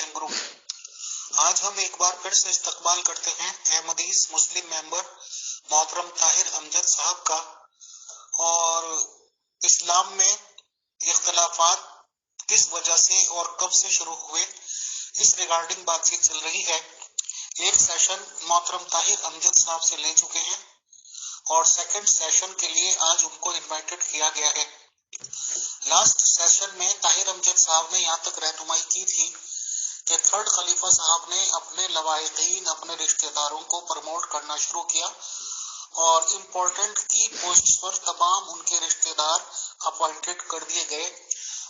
Television group. آج ہم ایک بار پھر سے استقبال کرتے ہیں احمدیس مسلم ممبر محترم طاہر امجد صاحب کا، اور اسلام میں اختلافات کس وجہ سے اور کب سے شروع ہوئے اس ریگارڈنگ بات چیت چل رہی ہے۔ ایک سیشن محترم طاہر امجد صاحب سے لے چکے ہیں اور سیکنڈ سیشن کے لیے آج ان کو انوائٹڈ کیا گیا ہے۔ لاسٹ سیشن میں طاہر امجد صاحب نے یہاں تک رہنمائی کی تھی کہ تھرڈ خلیفہ صاحب نے اپنے لواحقین، اپنے رشتہ داروں کو پروموٹ کرنا شروع کیا اور امپورٹنٹ کی پوسٹ پر تمام ان کے رشتہ دار اپوائنٹڈ کر دیے گئے،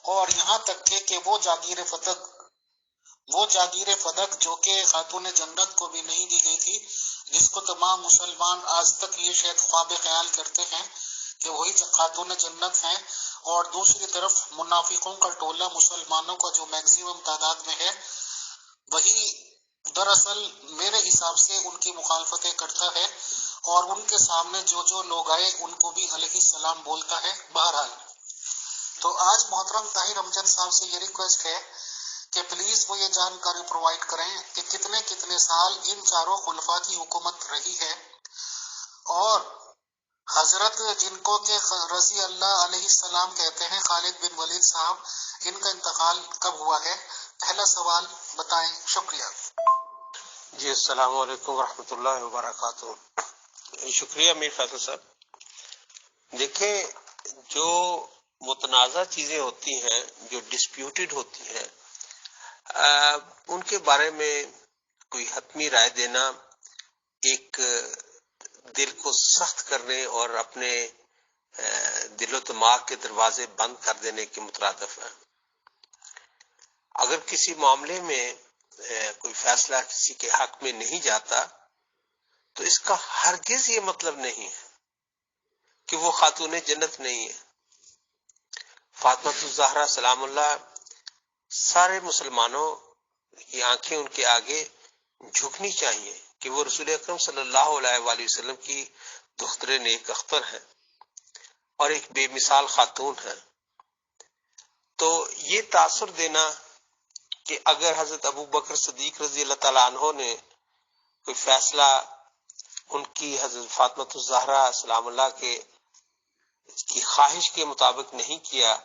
اور یہاں تک کہ وہ جاگیر فدق جو کہ خاتون جنت کو بھی نہیں دی گئی تھی، جس کو تمام مسلمان آج تک یہ شاید خواب خیال کرتے ہیں کہ وہی خاتون جنت ہیں، اور دوسری طرف منافقوں کا ٹولہ مسلمانوں کا جو میکسیمم تعداد میں ہے، وہی دراصل میرے حساب سے ان کی مخالفتیں کرتا ہے، اور ان کے سامنے جو لوگ آئے ان کو بھی علیہ السلام بولتا ہے۔ بہرحال تو آج محترم طاہر امجد صاحب سے یہ ریکویسٹ ہے کہ پلیز وہ یہ جانکاری پرووائڈ کریں کہ کتنے سال ان چاروں خلفاء کی حکومت رہی ہے، اور حضرت جن کو کہ رضی اللہ علیہ السلام کہتے ہیں، خالد بن ولید صاحب، ان کا انتقال کب ہوا ہے۔ پہلا سوال بتائیں۔ شکریہ جی، السلام علیکم ورحمۃ اللہ وبرکاتہ۔ شکریہ میر فیصل صاحب۔ دیکھیں، جو متنازع چیزیں ہوتی ہیں، جو ڈسپیوٹڈ ہوتی ہیں، ان کے بارے میں کوئی حتمی رائے دینا ایک دل کو سخت کرنے اور اپنے دل و دماغ کے دروازے بند کر دینے کے مترادف ہے۔ اگر کسی معاملے میں کوئی فیصلہ کسی کے حق میں نہیں جاتا تو اس کا ہرگز یہ مطلب نہیں ہے کہ وہ خاتون جنت نہیں ہے۔ فاطمہ الزہرا سلام اللہ، سارے مسلمانوں کی آنکھیں ان کے آگے جھکنی چاہیے کہ وہ رسول اکرم صلی اللہ علیہ وآلہ وسلم کی دختر نیک اختر ہیں اور ایک بے مثال خاتون ہیں۔ تو یہ تاثر دینا کہ اگر حضرت ابو بکر صدیق رضی اللہ تعالیٰ عنہ نے کوئی فیصلہ ان کی حضرت فاطمہ الزہرا سلام اللہ کی خواہش کے مطابق نہیں کیا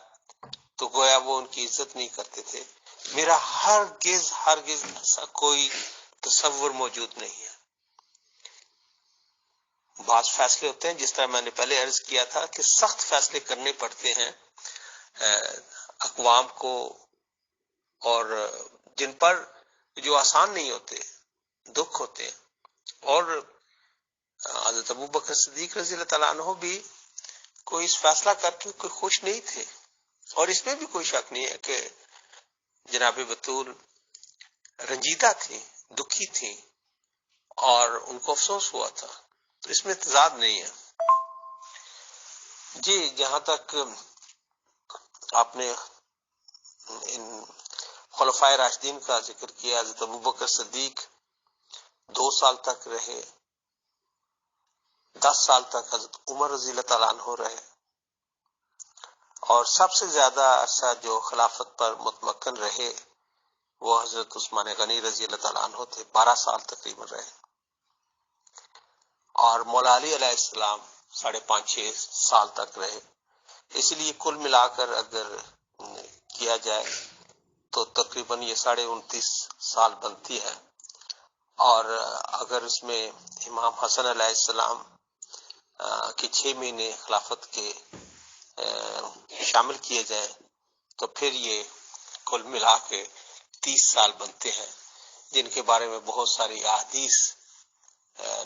تو گویا وہ ان کی عزت نہیں کرتے تھے۔ میرا ہرگز ایسا کوئی تصور موجود نہیں ہے۔ بعض فیصلے ہوتے ہیں، جس طرح میں نے پہلے عرض کیا تھا کہ سخت فیصلے کرنے پڑتے ہیں اقوام کو، اور جن پر جو آسان نہیں ہوتے، دکھ ہوتے ہیں، اور حضرت ابو بکر صدیق رضی اللہ تعالیٰ عنہ بھی کوئی اس فیصلہ کر کے کوئی خوش نہیں تھے، اور اس میں بھی کوئی شک نہیں ہے کہ جناب بطول رنجیدہ تھی، دکھی تھی، اور ان کو افسوس ہوا تھا، تو اس میں تضاد نہیں ہے۔ جی، جہاں تک آپ نے ان خلفائے راشدین کا ذکر کیا، حضرت ابو بکر صدیق 2 سال تک رہے، 10 سال تک حضرت عمر رضی اللہ تعالیٰ عنہ رہے، اور سب سے زیادہ عرصہ جو خلافت پر متمکن رہے وہ حضرت عثمان غنی رضی اللہ تعالیٰ عنہ تھے، 12 سال تقریباً رہے، اور مولا علی علیہ السلام 5.5-6 سال تک رہے۔ اس لیے کل ملا کر اگر کیا جائے تو تقریباً یہ 29.5 سال بنتی ہے، اور اگر اس میں امام حسن علیہ السلام کے 6 مہینے خلافت کے شامل کیے جائیں تو پھر یہ کل ملا کے 30 سال بنتے ہیں، جن کے بارے میں بہت ساری احادیث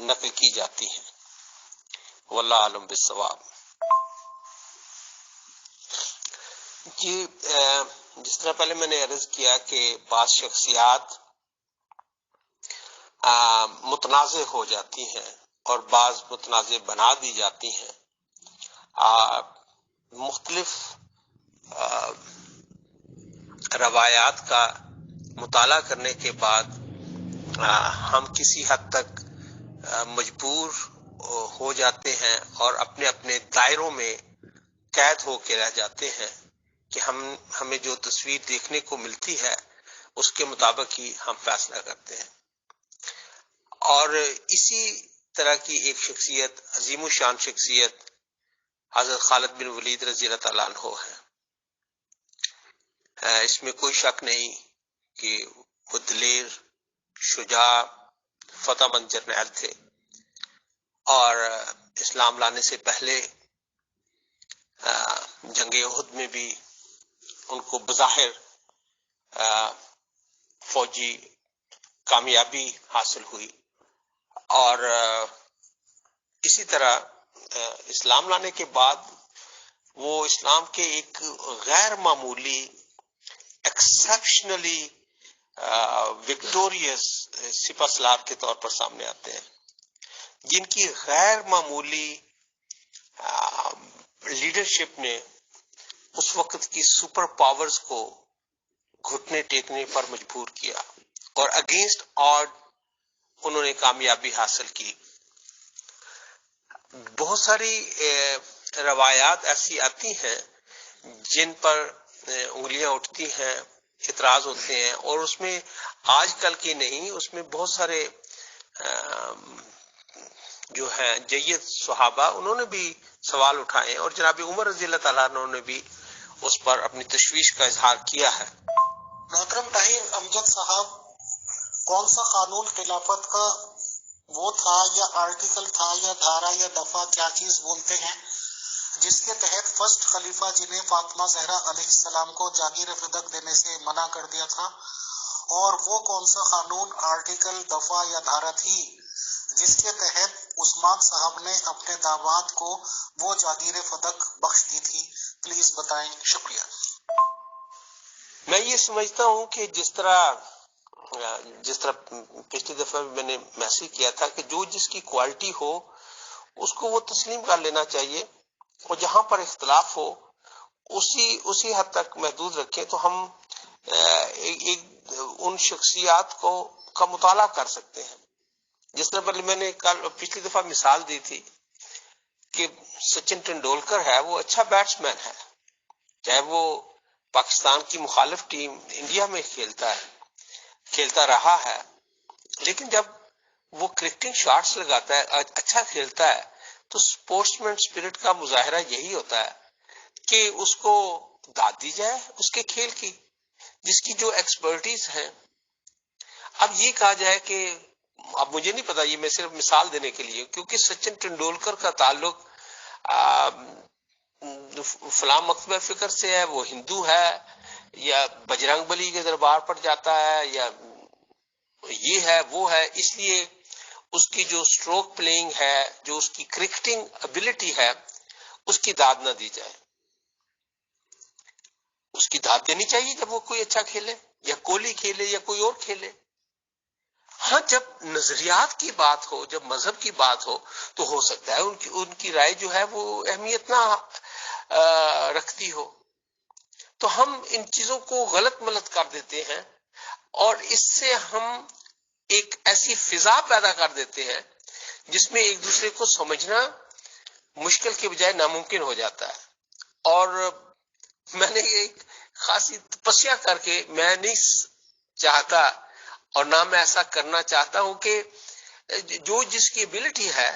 نقل کی جاتی ہیں۔ واللہ عالم بالصواب۔ جی، جس طرح پہلے میں نے عرض کیا کہ بعض شخصیات متنازع ہو جاتی ہیں اور بعض متنازع بنا دی جاتی ہیں۔ مختلف روایات کا مطالعہ کرنے کے بعد ہم کسی حد تک مجبور ہو جاتے ہیں اور اپنے اپنے دائروں میں قید ہو کے رہ جاتے ہیں کہ ہمیں جو تصویر دیکھنے کو ملتی ہے اس کے مطابق ہی ہم فیصلہ کرتے ہیں. اور اسی طرح کی ایک شخصیت، عظیم الشان شخصیت حضرت خالد بن ولید رضی اللہ تعالیٰ عنہ ہے. اس میں کوئی شک نہیں کہ وہ دلیر، شجاع، فتح مند جرنیل تھے، اور اسلام لانے سے پہلے جنگ احد میں بھی ان کو بظاہر فوجی کامیابی حاصل ہوئی. اور اسی طرح اسلام لانے کے بعد وہ اسلام کے ایک غیر معمولی، ایکسیپشنلی وکٹوریس سپہ سالار کے طور پر سامنے آتے ہیں، جن کی غیر معمولی لیڈرشپ نے اس وقت کی سپر پاورز کو گھٹنے ٹیکنے پر مجبور کیا، اور اگینسٹ آڈ انہوں نے کامیابی حاصل کی. بہت ساری روایات ایسی آتی ہیں جن پر انگلیاں اٹھتی ہیں، اعتراض ہوتے ہیں، اور اس میں آج کل کی نہیں، اس میں بہت سارے جو ہیں جید صحابہ انہوں نے بھی سوال اٹھائے، اور جناب عمر رضی اللہ تعالیٰ عنہ نے بھی اس پر اپنی تشویش کا اظہار کیا ہے. محترم طاہر امجد صاحب، کون سا قانون خلافت کا وہ تھا یا آرٹیکل تھا یا دھارا یا دفعہ، کیا چیز بولتے ہیں، جس کے تحت فرسٹ خلیفہ جنہیں فاطمہ زہرا علیہ السلام کو جاگیر فدق دینے سے منع کر دیا تھا، اور وہ کون سا قانون، آرٹیکل، دفعہ یا دھارا تھی جس کے تحت عثمان صاحب نے اپنے داماد کو وہ جاگیر فدق بخش دی تھی؟ پلیز بتائیں، شکریہ. میں یہ سمجھتا ہوں کہ جس طرح پچھلی دفعہ میں نے محسوس کیا تھا کہ جو جس کی کوالٹی ہو اس کو وہ تسلیم کر لینا چاہیے، اور جہاں پر اختلاف ہو اسی حد تک محدود رکھیں تو ہم ان شخصیات کا مطالعہ کر سکتے ہیں. جس طرح میں نے پچھلی دفعہ مثال دی تھی کہ سچن ٹنڈولکر ہے، وہ اچھا بیٹس مین ہے، چاہے وہ پاکستان کی مخالف ٹیم انڈیا میں کھیلتا رہا ہے، لیکن جب وہ کرکٹنگ شاٹس لگاتا ہے، اچھا کھیلتا ہے، تو سپورٹس مین اسپرٹ کا مظاہرہ یہی ہوتا ہے کہ اس کو داد دی جائے اس کے کھیل کی، جس کی جو ایکسپرٹیز ہے. اب یہ کہا جائے کہ اب مجھے نہیں پتا، یہ میں صرف مثال دینے کے لیے، کیونکہ سچن ٹنڈولکر کا تعلق فلاں مکتبہ فکر سے ہے، وہ ہندو ہے، یا بجرنگ بلی کے دربار پر جاتا ہے، یا یہ ہے وہ ہے، اس لیے اس کی جو سٹروک پلینگ ہے، جو اس کی کرکٹنگ ابیلٹی ہے، اس کی داد نہ دی جائے. اس کی داد دینی چاہیے جب وہ کوئی اچھا کھیلے، یا کوہلی کھیلے یا کوئی اور کھیلے. ہاں، جب نظریات کی بات ہو، جب مذہب کی بات ہو، تو ہو سکتا ہے ان کی رائے جو ہے وہ اہمیت نہ رکھتی ہو، تو ہم ان چیزوں کو غلط ملت کر دیتے ہیں، اور اس سے ہم ایک ایسی فضا پیدا کر دیتے ہیں جس میں ایک دوسرے کو سمجھنا مشکل کے بجائے ناممکن ہو جاتا ہے. اور میں نے ایک خاصی تپسیا کر کے، میں نہیں چاہتا اور نہ میں ایسا کرنا چاہتا ہوں کہ جو جس کی ایبلٹی ہے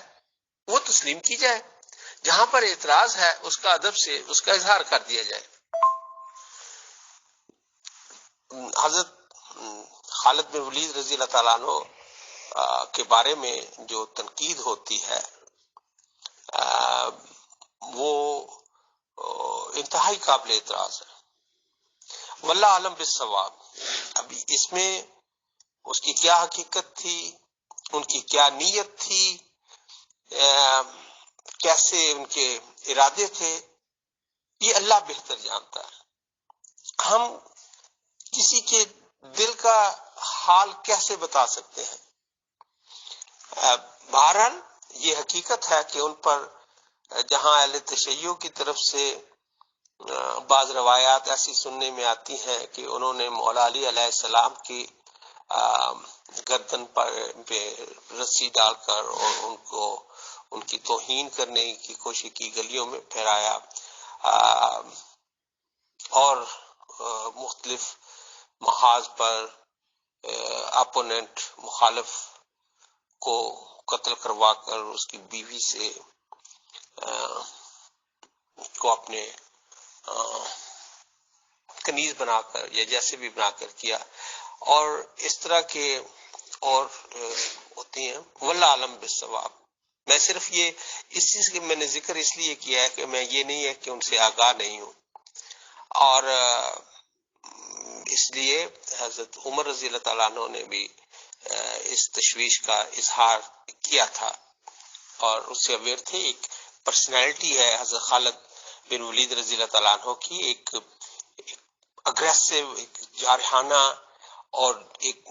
وہ تسلیم کی جائے، جہاں پر اعتراض ہے اس کا ادب سے اس کا اظہار کر دیا جائے. حضرت خالد بن ولید رضی اللہ تعالیٰ عنہ کے بارے میں جو تنقید ہوتی ہے وہ انتہائی قابل اعتراض ہے. واللہ عالم بالصواب. ابھی اس میں اس کی کیا حقیقت تھی، ان کی کیا نیت تھی، کیسے ان کے ارادے تھے، یہ اللہ بہتر جانتا ہے. ہم کسی کے دل کا حال کیسے بتا سکتے ہیں؟ بہرحال یہ حقیقت ہے کہ ان پر جہاں اہل تشیع کی طرف سے بعض روایات ایسی سننے میں آتی ہیں کہ انہوں نے مولا علی علیہ السلام کی گردن پہ رسی ڈال کر اور ان کی توہین کرنے کی کوشش کی، گلیوں میں پھیرایا، اور مختلف محاذ پر اپوننٹ مخالف کو قتل کروا کر اس کی بیوی سے کو اپنے کنیز بنا کر یا جیسے بھی بنا کر کیا، اور اس طرح کے اور ہوتی ہیں، واللہ عالم بالصواب۔ میں صرف یہ اس چیز کے میں نے ذکر اس لیے کیا ہے کہ میں یہ نہیں ہے کہ ان سے آگاہ نہیں ہوں، اور اس لیے حضرت عمر رضی اللہ تعالیٰ عنہ نے بھی اس تشویش کا اظہار کیا تھا اور اس سے اویئر تھے۔ ایک پرسنالٹی ہے حضرت خالد بن ولید رضی اللہ تعالیٰ عنہ کی، ایک اگریسو، ایک جارحانہ اور ایک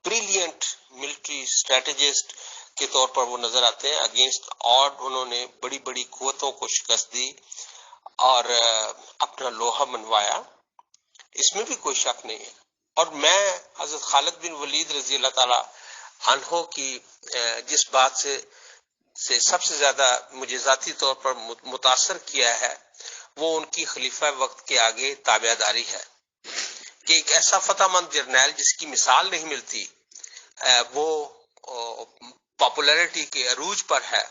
بریلینٹ ملٹری اسٹریٹجسٹ کے طور پر وہ نظر آتے ہیں۔ اگینسٹ آڈ انہوں نے بڑی بڑی قوتوں کو شکست دی اور اپنا لوہا منوایا، اس میں بھی کوئی شک نہیں ہے۔ اور میں حضرت خالد بن ولید رضی اللہ تعالی عنہ کی جس بات سے سب سے زیادہ مجھے ذاتی طور پر متاثر کیا ہے وہ ان کی خلیفہ وقت کے آگے تابع داری ہے، کہ ایک ایسا فتح مند جرنیل جس کی مثال نہیں ملتی، وہ پاپولیرٹی کے عروج پر ہے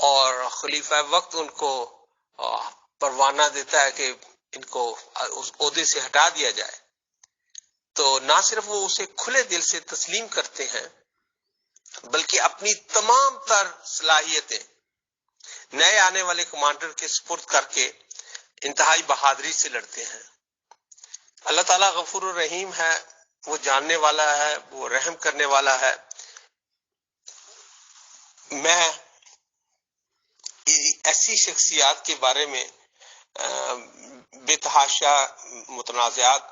اور خلیفہ وقت ان کو پروانہ دیتا ہے کہ ان کو اس عہدے سے ہٹا دیا جائے، تو نہ صرف وہ اسے کھلے دل سے تسلیم کرتے ہیں بلکہ اپنی تمام تر صلاحیتیں نئے آنے والے کمانڈر کے سپرد کر کے انتہائی بہادری سے لڑتے ہیں۔ اللہ تعالیٰ غفور الرحیم ہے، وہ جاننے والا ہے، وہ رحم کرنے والا ہے۔ میں ایسی شخصیات کے بارے میں بے تحاشا متنازعات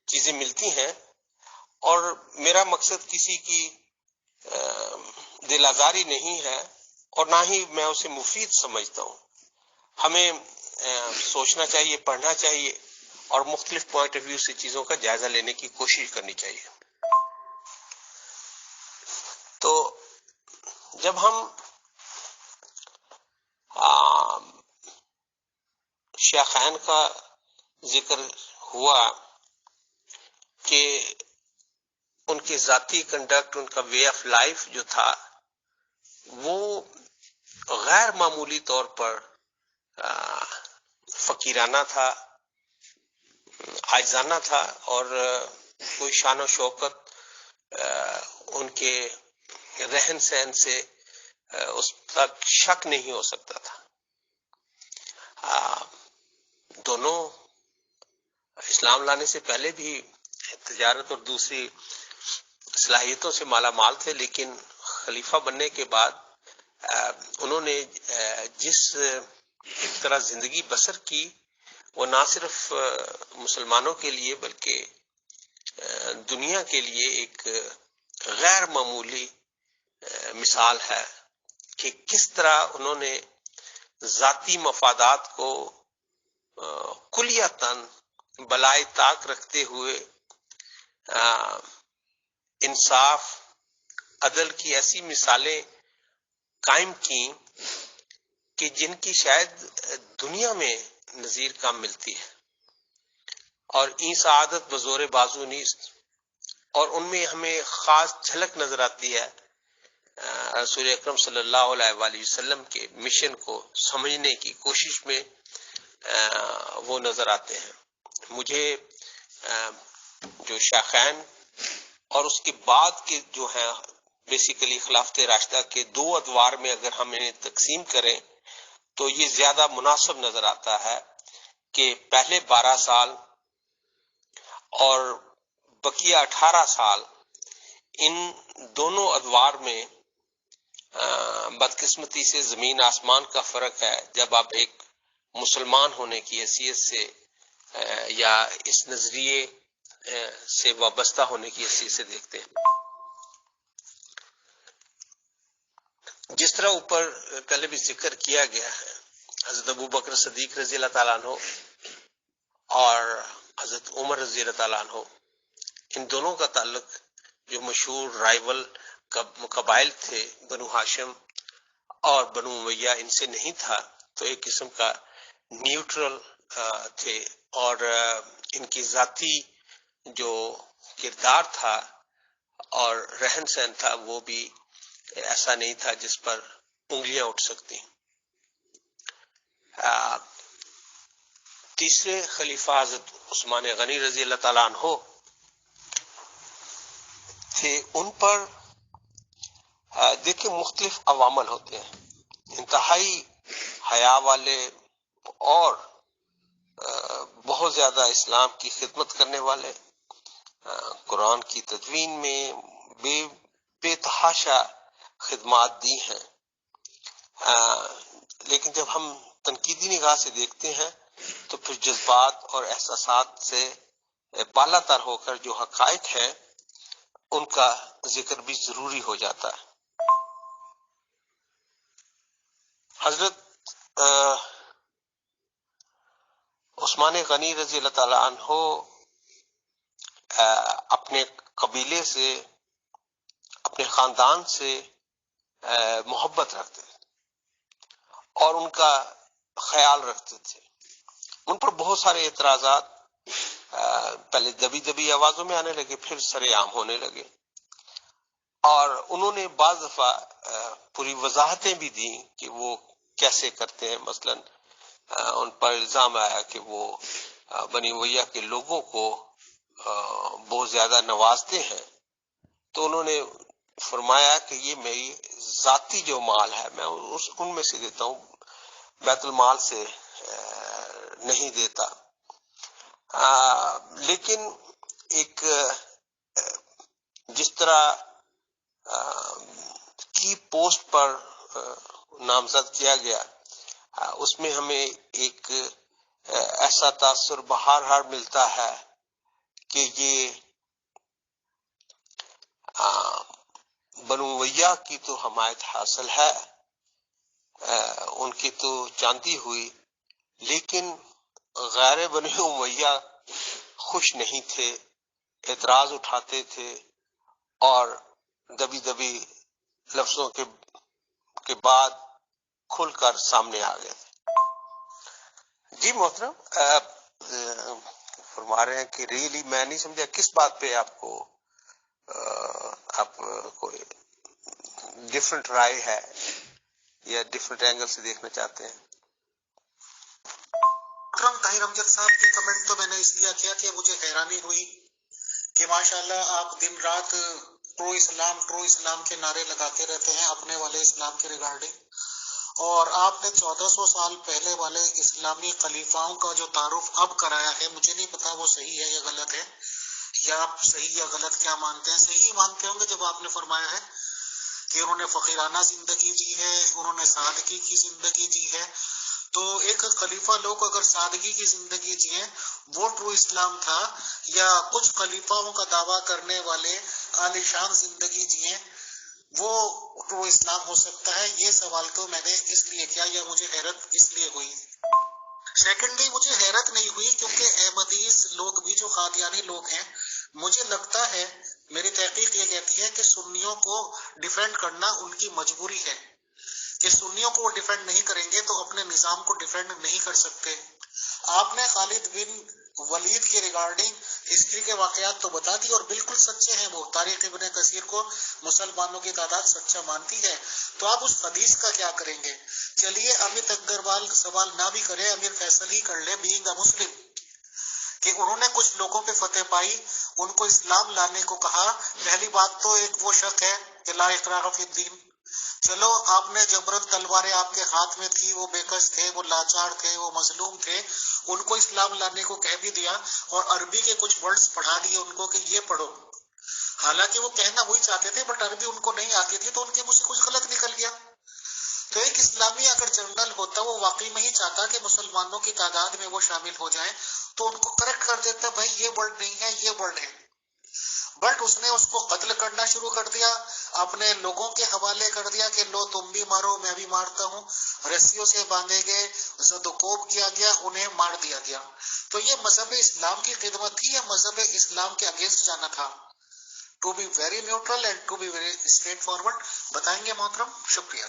چیزیں ملتی ہیں، اور میرا مقصد کسی کی دل آزاری نہیں ہے اور نہ ہی میں اسے مفید سمجھتا ہوں۔ ہمیں سوچنا چاہیے، پڑھنا چاہیے اور مختلف پوائنٹ آف ویو سے چیزوں کا جائزہ لینے کی کوشش کرنی چاہیے۔ تو جب ہم شیخین کا ذکر ہوا کہ ان کے ذاتی کنڈکٹ، ان کا وے آف لائف جو تھا وہ غیر معمولی طور پر فقیرانہ تھا، عاجزانہ تھا، اور کوئی شان و شوکت ان کے رہن سہن سے اس تک شک نہیں ہو سکتا تھا۔ دونوں اسلام لانے سے پہلے بھی تجارت اور دوسری صلاحیتوں سے مالا مال تھے، لیکن خلیفہ بننے کے بعد انہوں نے جس ایک طرح زندگی بسر کی وہ نہ صرف مسلمانوں کے لیے بلکہ دنیا کے لیے ایک غیر معمولی مثال ہے کہ کس طرح انہوں نے ذاتی مفادات کو کلیتاً بالائے طاق رکھتے ہوئے انصاف، عدل کی ایسی مثالیں قائم کی کہ جن کی شاید دنیا میں نظیر کم ملتی ہے، اور این سعادت بزور بازو نیست، اور ان میں ہمیں خاص جھلک نظر آتی ہے رسول اکرم صلی اللہ علیہ وآلہ وسلم کے مشن کو سمجھنے کی کوشش میں وہ نظر آتے ہیں۔ مجھے جو شیخین اور اس کے بعد کے جو ہیں بیسیکلی خلافت راشدہ کے دو ادوار میں اگر ہم انہیں تقسیم کریں تو یہ زیادہ مناسب نظر آتا ہے کہ پہلے 12 سال اور بقیہ 18 سال ان دونوں ادوار میں بدقسمتی سے زمین آسمان کا فرق ہے جب آپ ایک مسلمان ہونے کی حیثیت سے یا اس نظریے سے وابستہ ہونے کی حیثیت سے دیکھتے ہیں۔ جس طرح اوپر پہلے بھی ذکر کیا گیا ہے، حضرت ابو بکر صدیق رضی اللہ تعالیٰ عنہ اور حضرت عمر رضی اللہ تعالیٰ عنہ، ان دونوں کا تعلق جو مشہور رائیول قبائل تھے بنو ہاشم اور بنو امیہ، ان سے نہیں تھا، تو ایک قسم کا نیوٹرل تھے، اور ان کی ذاتی جو کردار تھا اور رہن سہن تھا وہ بھی ایسا نہیں تھا جس پر انگلیاں اٹھ سکتی. تیسرے خلیفہ حضرت عثمان غنی رضی اللہ تعالیٰ عنہ تھے. ان پر دیکھیں مختلف عوامل ہوتے ہیں. انتہائی حیا والے اور بہت زیادہ اسلام کی خدمت کرنے والے، قرآن کی تدوین میں بے تحاشا خدمات دی ہیں. لیکن جب ہم تنقیدی نگاہ سے دیکھتے ہیں تو پھر جذبات اور احساسات سے بالا تر ہو کر جو حقائق ہیں ان کا ذکر بھی ضروری ہو جاتا ہے. حضرت عثمان غنی رضی اللہ تعالیٰ عنہ اپنے قبیلے سے، اپنے خاندان سے محبت رکھتے تھے اور ان کا خیال رکھتے تھے. ان پر بہت سارے اعتراضات پہلے دبی دبی آوازوں میں آنے لگے، پھر سرے عام ہونے لگے، اور انہوں نے بعض دفعہ پوری وضاحتیں بھی دیں کہ وہ کیسے کرتے ہیں. مثلا ان پر الزام آیا کہ وہ بنی امیہ کے لوگوں کو بہت زیادہ نوازتے ہیں، تو انہوں نے فرمایا کہ یہ میری ذاتی جو مال ہے میں ان میں سے دیتا ہوں، بیت المال سے نہیں دیتا. لیکن ایک جس طرح کی پوسٹ پر نامزد کیا گیا، اس میں ہمیں ایک ایسا تاثر بہرحال ملتا ہے کہ یہ بنو امیہ کی تو حمایت حاصل ہے، ان کی تو چاندی ہوئی، لیکن غیر بنو امیہ خوش نہیں تھے، اعتراض اٹھاتے تھے اور دبی دبی لفظوں کے بعد کھل کر سامنے آ گئے تھے. جی محترم، فرما رہے ہیں کہ ریئلی میں نہیں سمجھا کس بات پہ آپ کو کوئی ڈفرنٹ رائے ہے یا ڈفرنٹ اینگل سے دیکھنا چاہتے ہیں. طاہر امجد صاحب کی کمنٹ تو میں نے اس لیے کیا کہ مجھے حیرانی ہوئی کہ ماشاءاللہ آپ دن رات ٹرو اسلام کے نعرے لگاتے رہتے ہیں اپنے والے اسلام کے ریگارڈنگ، اور آپ نے 1400 سال پہلے والے اسلامی خلیفاؤں کا جو تعارف اب کرایا ہے، مجھے نہیں پتا وہ صحیح ہے یا غلط ہے، یا آپ صحیح یا غلط کیا مانتے ہیں. صحیح مانتے ہوں گے جب آپ نے فرمایا ہے کہ انہوں نے فقیرانہ زندگی جی ہے، انہوں نے سادگی کی زندگی جی ہے. تو ایک خلیفہ لوگ اگر سادگی کی زندگی جیے وہ ٹرو اسلام تھا، یا کچھ خلیفاؤں کا دعویٰ کرنے والے عالیشان زندگی جیے وہ ٹرو اسلام ہو سکتا ہے؟ یہ سوال تو میں نے اس لیے کیا، یا مجھے حیرت اس لیے ہوئی. سیکنڈلی مجھے حیرت نہیں ہوئی کیونکہ احمدیز لوگ بھی جو قادیانی لوگ ہیں، مجھے لگتا ہے، میری تحقیق یہ کہتی ہے کہ سنیوں کو ڈیفینڈ کرنا ان کی مجبوری ہے، کہ سنیوں کو وہ ڈیفینڈ نہیں کریں گے تو اپنے نظام کو ڈیفینڈ نہیں کر سکتے. آپ نے خالد بن ولید کے ریگارڈنگ ہسٹری کے واقعات تو بتا دی اور بالکل سچے ہیں وہ. تاریخ ابن کثیر کو مسلمانوں کی تعداد سچا مانتی ہے، تو آپ اس حدیث کا کیا کریں گے؟ چلیے امت اگروال سوال نہ بھی کرے، امیر فیصل ہی کر لے بینگ اے مسلم، کہ انہوں نے کچھ لوگوں پہ فتح پائی، ان کو اسلام لانے کو کہا. پہلی بات تو ایک وہ شک ہے کہ لا اکراہ فی الدین. چلو آپ نے جبرن تلواریں آپ کے ہاتھ میں تھی، وہ بےکس تھے، وہ لاچار تھے، وہ مظلوم تھے، ان کو اسلام لانے کو کہہ بھی دیا اور عربی کے کچھ ورڈز پڑھا دیے ان کو کہ یہ پڑھو. حالانکہ وہ کہنا وہی چاہتے تھے بٹ عربی ان کو نہیں آتی تھی، تو ان کے منہ سے کچھ غلط نکل گیا. تو ایک اسلامی اگر جنرل ہوتا وہ واقعی میں ہی چاہتا کہ مسلمانوں کی تعداد میں وہ شامل ہو جائیں تو ان کو کریکٹ کر دیتا، بھائی یہ ورڈ نہیں ہے، یہ ورڈ ہے. بٹ اس نے اس کو قتل کرنا شروع کر دیا، اپنے لوگوں کے حوالے کر دیا کہ لو تم بھی مارو میں بھی مارتا ہوں، رسیوں سے باندھے گئے، زدوکوب کیا گیا، انہیں مار دیا گیا. تو یہ مذہب اسلام کی خدمت تھی یا مذہب اسلام کے اگینسٹ جانا تھا؟ To be very neutral and to be very straightforward. بتائیں گے محترم؟ شکریہ.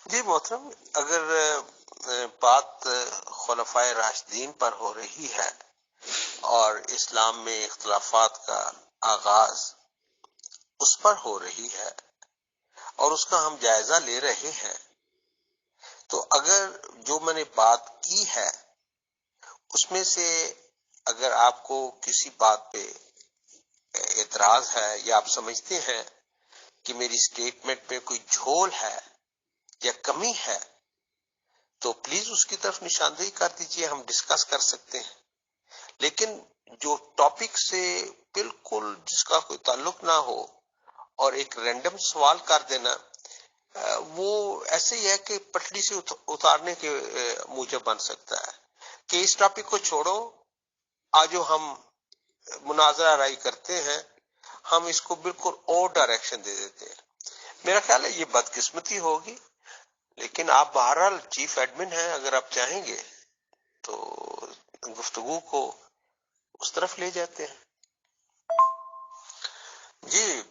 جی محترم، اگر بات خلفائے راشدین پر ہو رہی ہے اور اسلام میں اختلافات کا آغاز اس پر ہو رہی ہے اور اس کا ہم جائزہ لے رہے ہیں، تو اگر جو میں نے بات کی ہے اس میں سے اگر آپ کو کسی بات پہ اعتراض ہے یا آپ سمجھتے ہیں کہ میری سٹیٹمنٹ میں کوئی جھول ہے یا کمی ہے تو پلیز اس کی طرف نشاندہی کر دیجئے، ہم ڈسکس کر سکتے ہیں. لیکن جو ٹاپک سے بالکل جس کا کوئی تعلق نہ ہو اور ایک رینڈم سوال کر دینا، وہ ایسے ہی ہے کہ پٹڑی سے اتارنے کے موجب بن سکتا ہے کہ اس ٹاپک کو چھوڑو، آج ہم مناظرہ رائی کرتے ہیں، ہم اس کو بالکل اور ڈائریکشن دے دیتے ہیں. میرا خیال ہے یہ بدقسمتی ہوگی، لیکن آپ بہرحال چیف ایڈمن ہیں، اگر آپ چاہیں گے تو گفتگو کو اس طرف لے جاتے ہیں. جی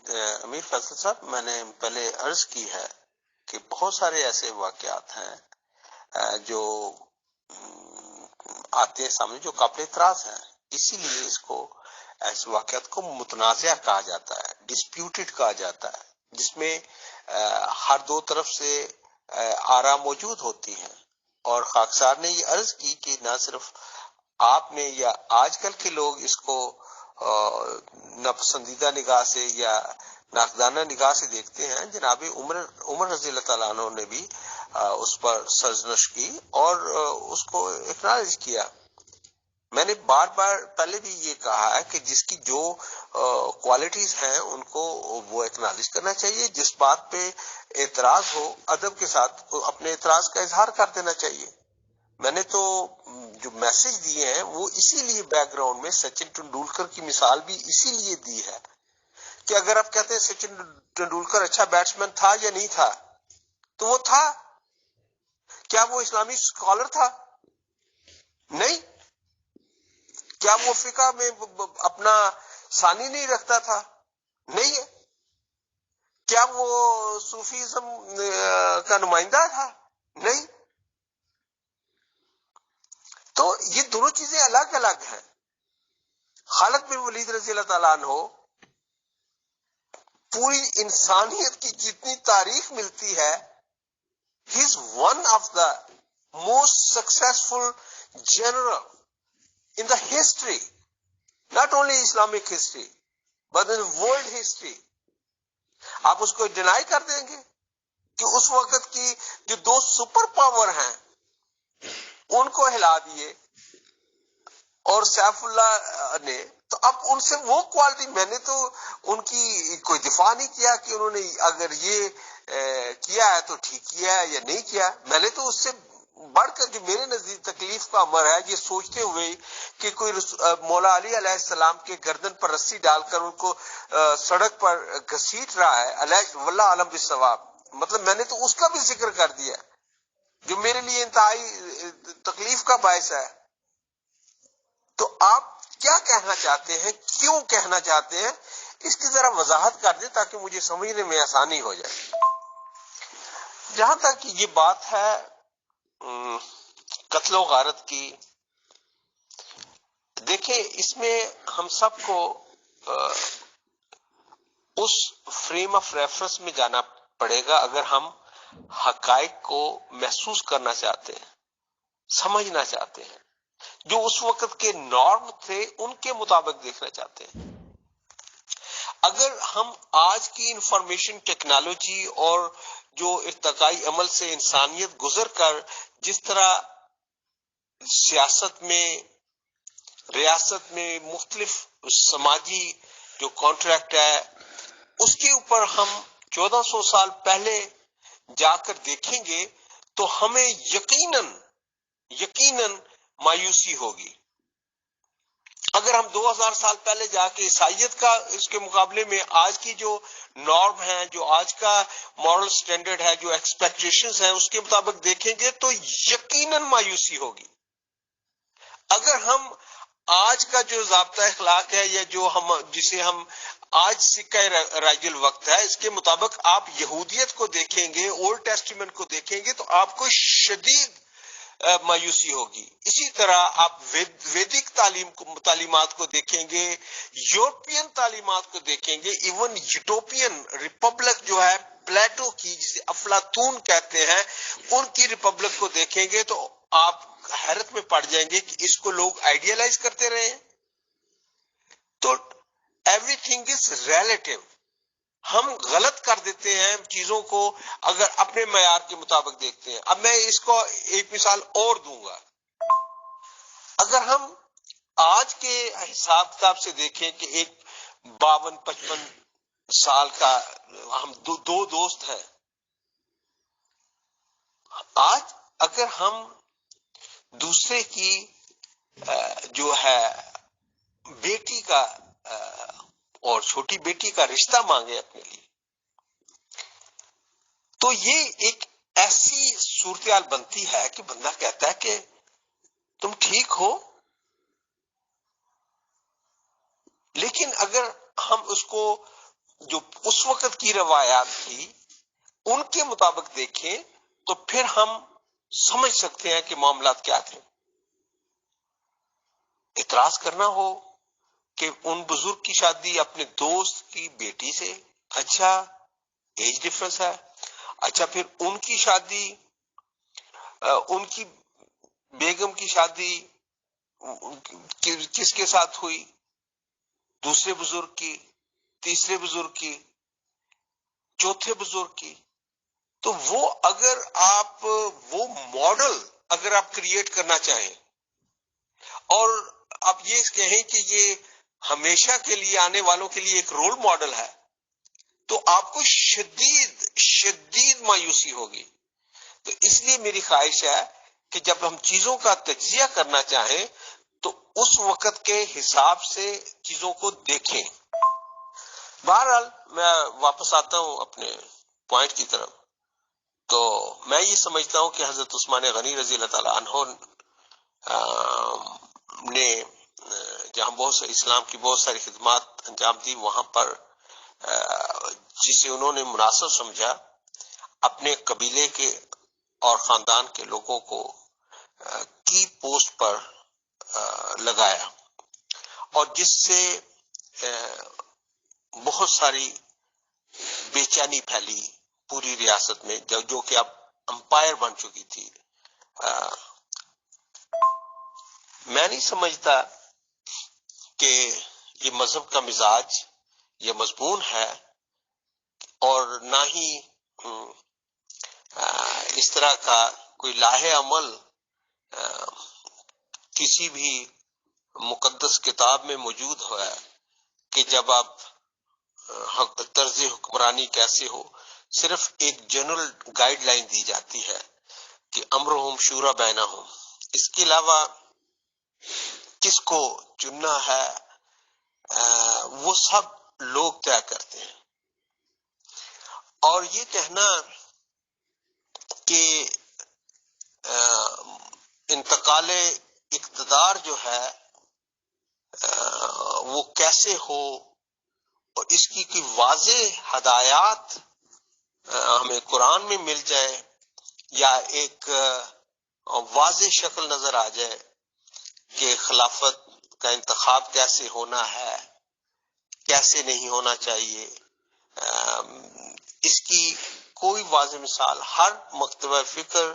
امیر فیصل صاحب، میں نے پہلے عرض کی ہے کہ بہت سارے ایسے واقعات ہیں جو آتے ہیں سامنے جو قابل اعتراض ہیں، اسی لیے اس کو ایسے واقعات کو متنازع کہا جاتا ہے، ڈسپیوٹڈ کہا جاتا ہے، جس میں ہر دو طرف سے آراء موجود ہوتی ہیں. اور خاکسار نے یہ عرض کی کہ نہ صرف آپ نے یا آج کل کے لوگ اس کو ناپسندیدہ نگاہ سے یا ناقدانہ نگاہ سے دیکھتے ہیں، جناب عمر رضی اللہ تعالیٰ عنہ نے بھی اس پر سرزنش کی اور اس کو اکنالج کیا. میں نے بار بار پہلے بھی یہ کہا ہے کہ جس کی جو کوالٹیز ہیں ان کو وہ اکنالج کرنا چاہیے، جس بات پہ اعتراض ہو ادب کے ساتھ اپنے اعتراض کا اظہار کر دینا چاہیے. میں نے تو جو میسج دیے ہیں وہ اسی لیے بیک گراؤنڈ میں سچن ٹنڈولکر کی مثال بھی اسی لیے دی ہے کہ اگر آپ کہتے ہیں سچن ٹنڈولکر اچھا بیٹسمین تھا یا نہیں تھا، تو وہ تھا. کیا وہ اسلامی اسکالر تھا؟ نہیں. کیا وہ فقہ میں اپنا ثانی نہیں رکھتا تھا؟ نہیں ہے. کیا وہ صوفیزم کا نمائندہ تھا؟ نہیں. تو یہ دونوں چیزیں الگ الگ ہیں. خالد بن ولید رضی اللہ تعالیٰ عنہ پوری انسانیت کی جتنی تاریخ ملتی ہے، he is one of the most successful general in the history, not only Islamic history but in world history. آپ اس کو ڈینائی کر دیں گے کہ اس وقت کی جو دو سپر پاور ہیں ان کو ہلا دیے اور سیف اللہ نے، تو اب ان سے وہ کوالٹی، میں نے تو ان کی کوئی دفاع نہیں کیا کہ انہوں نے اگر یہ کیا ہے تو ٹھیک کیا ہے یا نہیں کیا. میں نے تو اس سے بڑھ کر جو میرے نزدیک تکلیف کا امر ہے یہ سوچتے ہوئے کہ کوئی مولا علی علیہ السلام کے گردن پر رسی ڈال کر ان کو سڑک پر گھسیٹ رہا ہے، علیہ واللہ عالم بالصواب، مطلب میں نے تو اس کا بھی ذکر کر دیا جو میرے لیے انتہائی تکلیف کا باعث ہے. تو آپ کیا کہنا چاہتے ہیں، کیوں کہنا چاہتے ہیں، اس کی ذرا وضاحت کر دیں تاکہ مجھے سمجھنے میں آسانی ہو جائے. جہاں تک یہ بات ہے قتل و غارت کی، دیکھیں اس میں ہم سب کو اس فریم آف ریفرنس میں جانا پڑے گا اگر ہم حقائق کو محسوس کرنا چاہتے ہیں، سمجھنا چاہتے ہیں، جو اس وقت کے نارم تھے ان کے مطابق دیکھنا چاہتے ہیں. اگر ہم آج کی انفارمیشن ٹیکنالوجی اور جو ارتقائی عمل سے انسانیت گزر کر جس طرح سیاست میں، ریاست میں مختلف سماجی جو کانٹریکٹ ہے اس کے اوپر ہم 1400 سال پہلے جا کر دیکھیں گے تو ہمیں یقیناً مایوسی ہوگی. اگر ہم 2000 سال پہلے جا کے عیسائیت کا اس کے مقابلے میں آج کی جو نارم ہے، جو آج کا مورل سٹینڈرڈ ہے، جو ایکسپیکٹیشنز ہیں اس کے مطابق دیکھیں گے تو یقیناً مایوسی ہوگی. اگر ہم آج کا جو ضابطہ اخلاق ہے یا جو جسے ہم آج سکہ رائج الوقت ہے اس کے مطابق آپ یہودیت کو دیکھیں گے، اولڈ ٹیسٹیمنٹ کو دیکھیں گے تو آپ کو شدید مایوسی ہوگی. اسی طرح آپ ویدک تعلیمات کو دیکھیں گے، یورپین تعلیمات کو دیکھیں گے، ایون یوٹوپین ریپبلک جو ہے پلیٹو کی، جسے افلاطون کہتے ہیں، ان کی ریپبلک کو دیکھیں گے تو آپ حیرت میں پڑ جائیں گے کہ اس کو لوگ آئیڈیالائز کرتے رہے ہیں. تو ایوری تھنگ از ریلیٹو. ہم غلط کر دیتے ہیں چیزوں کو اگر اپنے معیار کے مطابق دیکھتے ہیں. اب میں اس کو ایک مثال اور دوں گا. اگر ہم آج کے حساب کتاب سے دیکھیں کہ ایک 52-55 سال کا ہم دو دوست ہیں، آج اگر ہم دوسرے کی جو ہے بیٹی کا اور چھوٹی بیٹی کا رشتہ مانگے اپنے لیے، تو یہ ایک ایسی صورتحال بنتی ہے کہ بندہ کہتا ہے کہ تم ٹھیک ہو. لیکن اگر ہم اس کو جو اس وقت کی روایات تھی ان کے مطابق دیکھیں تو پھر ہم سمجھ سکتے ہیں کہ معاملات کیا تھے. اعتراض کرنا ہو کہ ان بزرگ کی شادی اپنے دوست کی بیٹی سے، اچھا ایج ڈفرنس ہے، اچھا پھر ان کی شادی، ان کی بیگم کی شادی کس کے ساتھ ہوئی؟ دوسرے بزرگ کی، تیسرے بزرگ کی، چوتھے بزرگ کی. تو وہ اگر آپ وہ ماڈل اگر آپ کریٹ کرنا چاہیں اور آپ یہ کہیں کہ یہ ہمیشہ کے لیے آنے والوں کے لیے ایک رول ماڈل ہے، تو آپ کو شدید مایوسی ہوگی. تو اس لیے میری خواہش ہے کہ جب ہم چیزوں کا تجزیہ کرنا چاہیں تو اس وقت کے حساب سے چیزوں کو دیکھیں. بہرحال میں واپس آتا ہوں اپنے پوائنٹ کی طرف. تو میں یہ سمجھتا ہوں کہ حضرت عثمان غنی رضی اللہ تعالی عنہ نے جہاں اسلام کی بہت ساری خدمات انجام دی، وہاں پر جسے انہوں نے مناسب سمجھا اپنے قبیلے کے اور خاندان کے لوگوں کو کی پوسٹ پر لگایا، اور جس سے بہت ساری بے چینی پھیلی پوری ریاست میں، جو کہ اب امپائر بن چکی تھی. میں نہیں سمجھتا کہ یہ مذہب کا مزاج یہ مضمون ہے، اور نہ ہی اس طرح کا کوئی لاہ عمل کسی بھی مقدس کتاب میں موجود ہے کہ جب آپ طرز حکمرانی کیسے ہو. صرف ایک جنرل گائیڈ لائن دی جاتی ہے کہ امرہم شورا بینہم. اس کے علاوہ کس کو چننا ہے وہ سب لوگ طے کرتے ہیں. اور یہ کہنا کہ انتقال اقتدار جو ہے وہ کیسے ہو اور اس کی کوئی واضح ہدایات ہمیں قرآن میں مل جائے یا ایک واضح شکل نظر آ جائے کہ خلافت کا انتخاب کیسے ہونا ہے، کیسے نہیں ہونا چاہیے، اس کی کوئی واضح مثال. ہر مکتبہ فکر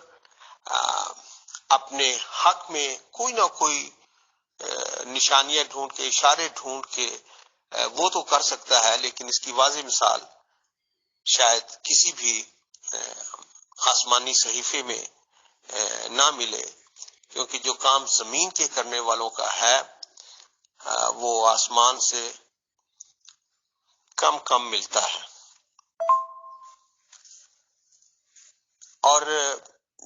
اپنے حق میں کوئی نہ کوئی نشانیاں ڈھونڈ کے، اشارے ڈھونڈ کے وہ تو کر سکتا ہے، لیکن اس کی واضح مثال شاید کسی بھی آسمانی صحیفے میں نہ ملے، کیونکہ جو کام زمین کے کرنے والوں کا ہے وہ آسمان سے کم ملتا ہے. اور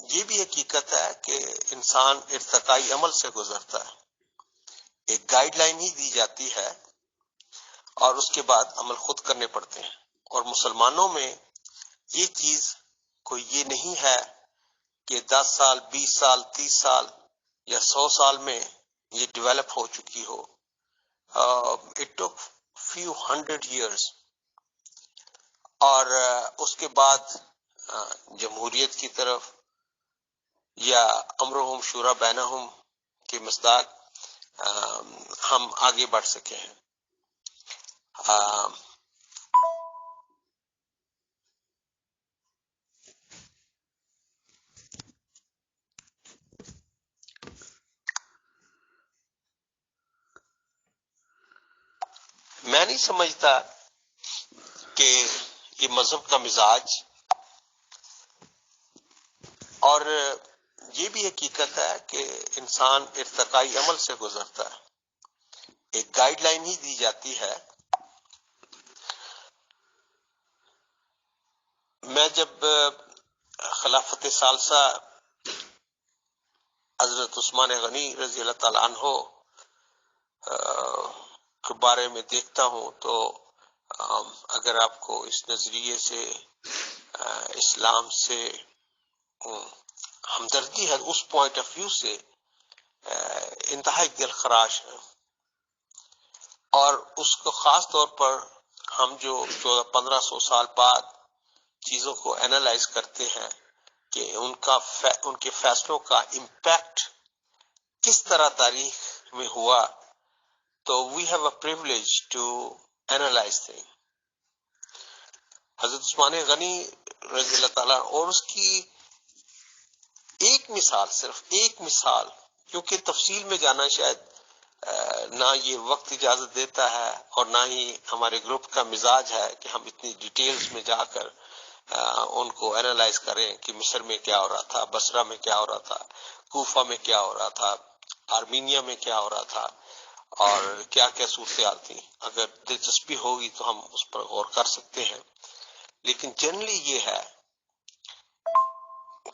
یہ بھی حقیقت ہے کہ انسان ارتقائی عمل سے گزرتا ہے. ایک گائیڈ لائن ہی دی جاتی ہے اور اس کے بعد عمل خود کرنے پڑتے ہیں. اور مسلمانوں میں یہ چیز کوئی یہ نہیں ہے کہ 10 سال 20 سال 30 سال یا 100 سال میں یہ ڈیولپ ہو چکی ہو. It took few hundred years. اور اس کے بعد جمہوریت کی طرف یا امرہم شورا بینہم کے مصداق ہم آگے بڑھ سکے ہیں. میں نہیں سمجھتا کہ یہ مذہب کا مزاج، اور یہ بھی حقیقت ہے کہ انسان ارتقائی عمل سے گزرتا ہے. ایک گائیڈ لائن ہی دی جاتی ہے. میں جب خلافت ثالثہ حضرت عثمان غنی رضی اللہ تعالیٰ عنہ کے بارے میں دیکھتا ہوں تو اگر آپ کو اس نظریے سے اسلام سے ہمدردی ہے، اس پوائنٹ آف ویو سے انتہائی دل خراش ہے. اور اس کو خاص طور پر ہم جو 1400-1500 سال بعد چیزوں کو اینالائز کرتے ہیں کہ ان کے فیصلوں کا امپیکٹ کس طرح تاریخ میں ہوا، تو we have a privilege to analyse thing. حضرت عثمان غنی رضی اللہ تعالیٰ، اور اس کی ایک مثال، صرف ایک مثال، کیونکہ تفصیل میں جانا شاید نہ یہ وقت اجازت دیتا ہے اور نہ ہی ہمارے گروپ کا مزاج ہے کہ ہم اتنی ڈیٹیلز میں جا کر ان کو اینالائز کریں کہ مصر میں کیا ہو رہا تھا، بصرہ میں کیا ہو رہا تھا، کوفہ میں کیا ہو رہا تھا، آرمینیا میں کیا ہو رہا تھا، اور کیا کیا صورتحال تھی. اگر دلچسپی ہوگی تو ہم اس پر غور کر سکتے ہیں. لیکن جنرلی یہ ہے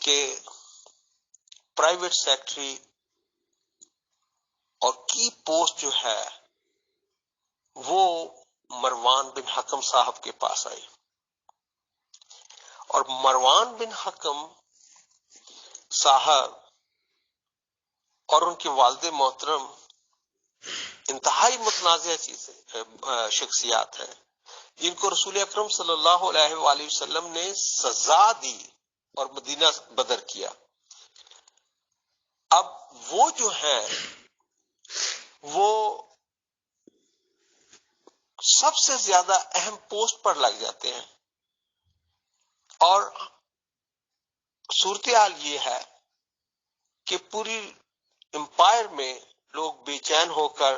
کہ پرائیویٹ سیکٹری اور کی پوسٹ جو ہے وہ مروان بن حکم صاحب کے پاس آئی، اور مروان بن حکم صاحب اور ان کے والد محترم انتہائی متنازع شخصیات ہیں، جن کو رسول اکرم صلی اللہ علیہ وآلہ وسلم نے سزا دی اور مدینہ بدر کیا. اب وہ جو ہیں وہ سب سے زیادہ اہم پوسٹ پر لگ جاتے ہیں، اور صورتحال یہ ہے کہ پوری امپائر میں لوگ بے چین ہو کر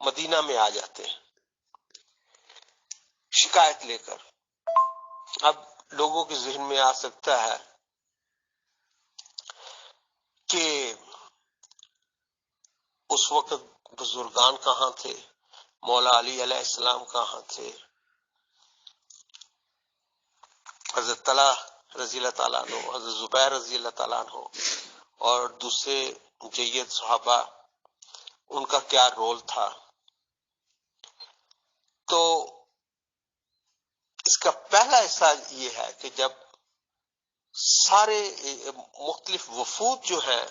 مدینہ میں آ جاتے ہیں شکایت لے کر. اب لوگوں کے ذہن میں آ سکتا ہے کہ اس وقت بزرگان کہاں تھے، مولا علی علیہ السلام کہاں تھے، حضرت طلحہ رضی اللہ تعالیٰ عنہ، حضرت زبیر رضی اللہ تعالیٰ عنہ اور دوسرے جید صحابہ، ان کا کیا رول تھا. تو اس کا پہلا حصہ یہ ہے کہ جب سارے مختلف وفود جو ہیں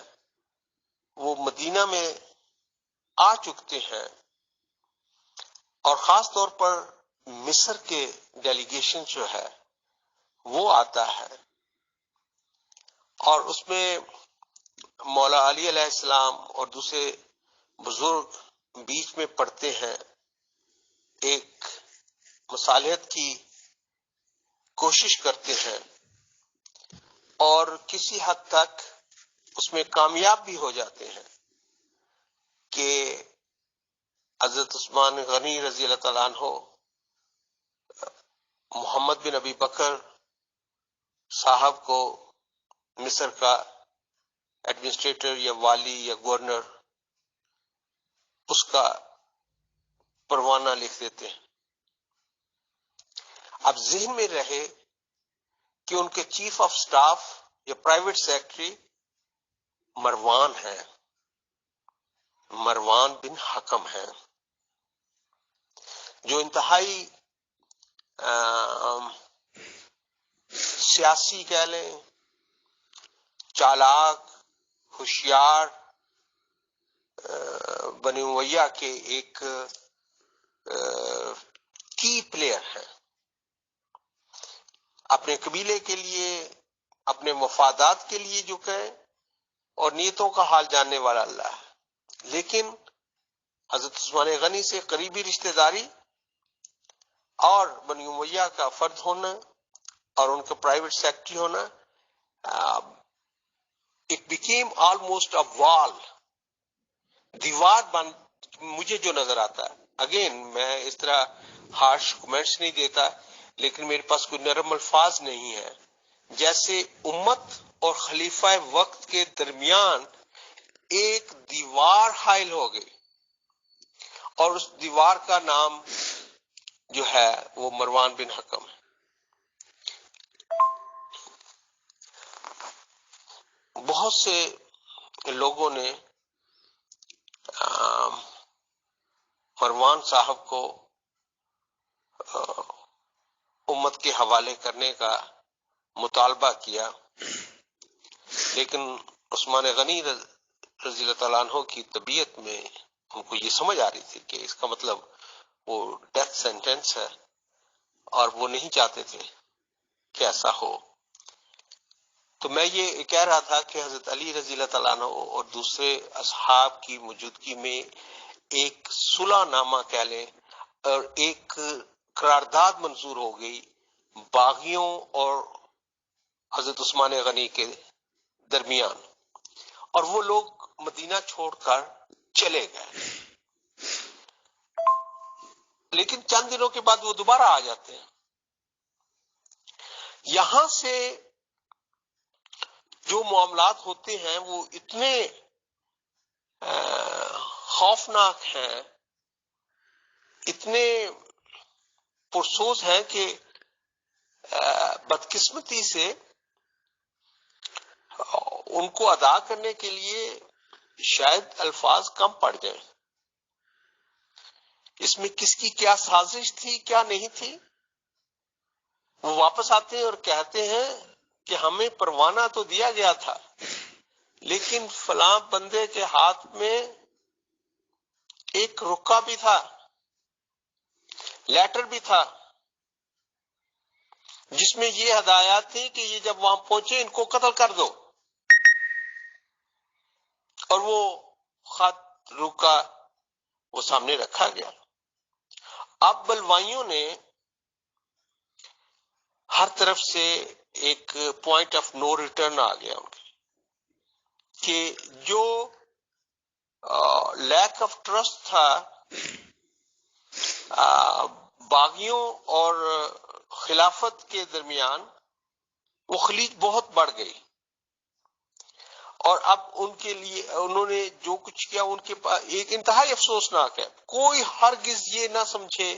وہ مدینہ میں آ چکتے ہیں، اور خاص طور پر مصر کے ڈیلیگیشن جو ہے وہ آتا ہے، اور اس میں مولا علی علیہ السلام اور دوسرے بزرگ بیچ میں پڑتے ہیں، ایک مصالحت کی کوشش کرتے ہیں، اور کسی حد تک اس میں کامیاب بھی ہو جاتے ہیں کہ حضرت عثمان غنی رضی اللہ تعالیٰ عنہ محمد بن ابی بکر صاحب کو مصر کا ایڈمنسٹریٹر یا والی یا گورنر اس کا پروانہ لکھ دیتے ہیں. اب ذہن میں رہے کہ ان کے چیف آف سٹاف یا پرائیویٹ سیکرٹری مروان ہیں، مروان بن حکم ہیں، جو انتہائی سیاسی کہہ لیں، چالاک، ہوشیار بنی امیہ کے ایک کی پلیئر ہیں. اپنے قبیلے کے لیے، اپنے مفادات کے لیے جو کہیں اور نیتوں کا حال جاننے والا اللہ ہے، لیکن حضرت عثمان غنی سے قریبی رشتہ داری اور بنی امیہ کا فرد ہونا اور ان کا پرائیویٹ سیکرٹری ہونا، اٹ بیکیم آلموسٹ اے وال، دیوار بن مجھے جو نظر آتا ہے. اگین میں اس طرح ہارش کمنٹس نہیں دیتا، لیکن میرے پاس کوئی نرم الفاظ نہیں ہے. جیسے امت اور خلیفہ وقت کے درمیان ایک دیوار حائل ہو گئی، اور اس دیوار کا نام جو ہے وہ مروان بن حکم ہے. بہت سے لوگوں نے مروان صاحب کو امت کے حوالے کرنے کا مطالبہ کیا، لیکن عثمان غنی رضی اللہ تعالیٰ عنہ کی طبیعت میں ان کو یہ سمجھ آ رہی تھی کہ اس کا مطلب وہ ڈیتھ سینٹینس ہے، اور وہ نہیں چاہتے تھے کہ ایسا ہو. تو میں یہ کہہ رہا تھا کہ حضرت علی رضی اللہ تعالیٰ عنہ اور دوسرے اصحاب کی موجودگی میں ایک صلح نامہ کہہ لیں اور ایک قرارداد منظور ہو گئی باغیوں اور حضرت عثمان غنی کے درمیان، اور وہ لوگ مدینہ چھوڑ کر چلے گئے. لیکن چند دنوں کے بعد وہ دوبارہ آ جاتے ہیں. یہاں سے جو معاملات ہوتے ہیں وہ اتنے خوفناک ہیں، اتنے پرسوز ہیں کہ بدقسمتی سے ان کو ادا کرنے کے لیے شاید الفاظ کم پڑ جائیں. اس میں کس کی کیا سازش تھی، کیا نہیں تھی. وہ واپس آتے ہیں اور کہتے ہیں کہ ہمیں پروانہ تو دیا گیا تھا، لیکن فلاں بندے کے ہاتھ میں ایک رکا بھی تھا، لیٹر بھی تھا، جس میں یہ ہدایات تھی کہ یہ جب وہاں پہنچے ان کو قتل کر دو. اور وہ خط رکا وہ سامنے رکھا گیا. اب بلوائیوں نے ہر طرف سے ایک پوائنٹ آف نو ریٹرن آ گیا ان کے، کہ جو لیک آف ٹرسٹ تھا باغیوں اور خلافت کے درمیان، وہ خلیج بہت بڑھ گئی. اور اب ان کے لیے انہوں نے جو کچھ کیا ان کے پاس ایک انتہائی افسوسناک ہے. کوئی ہرگز یہ نہ سمجھے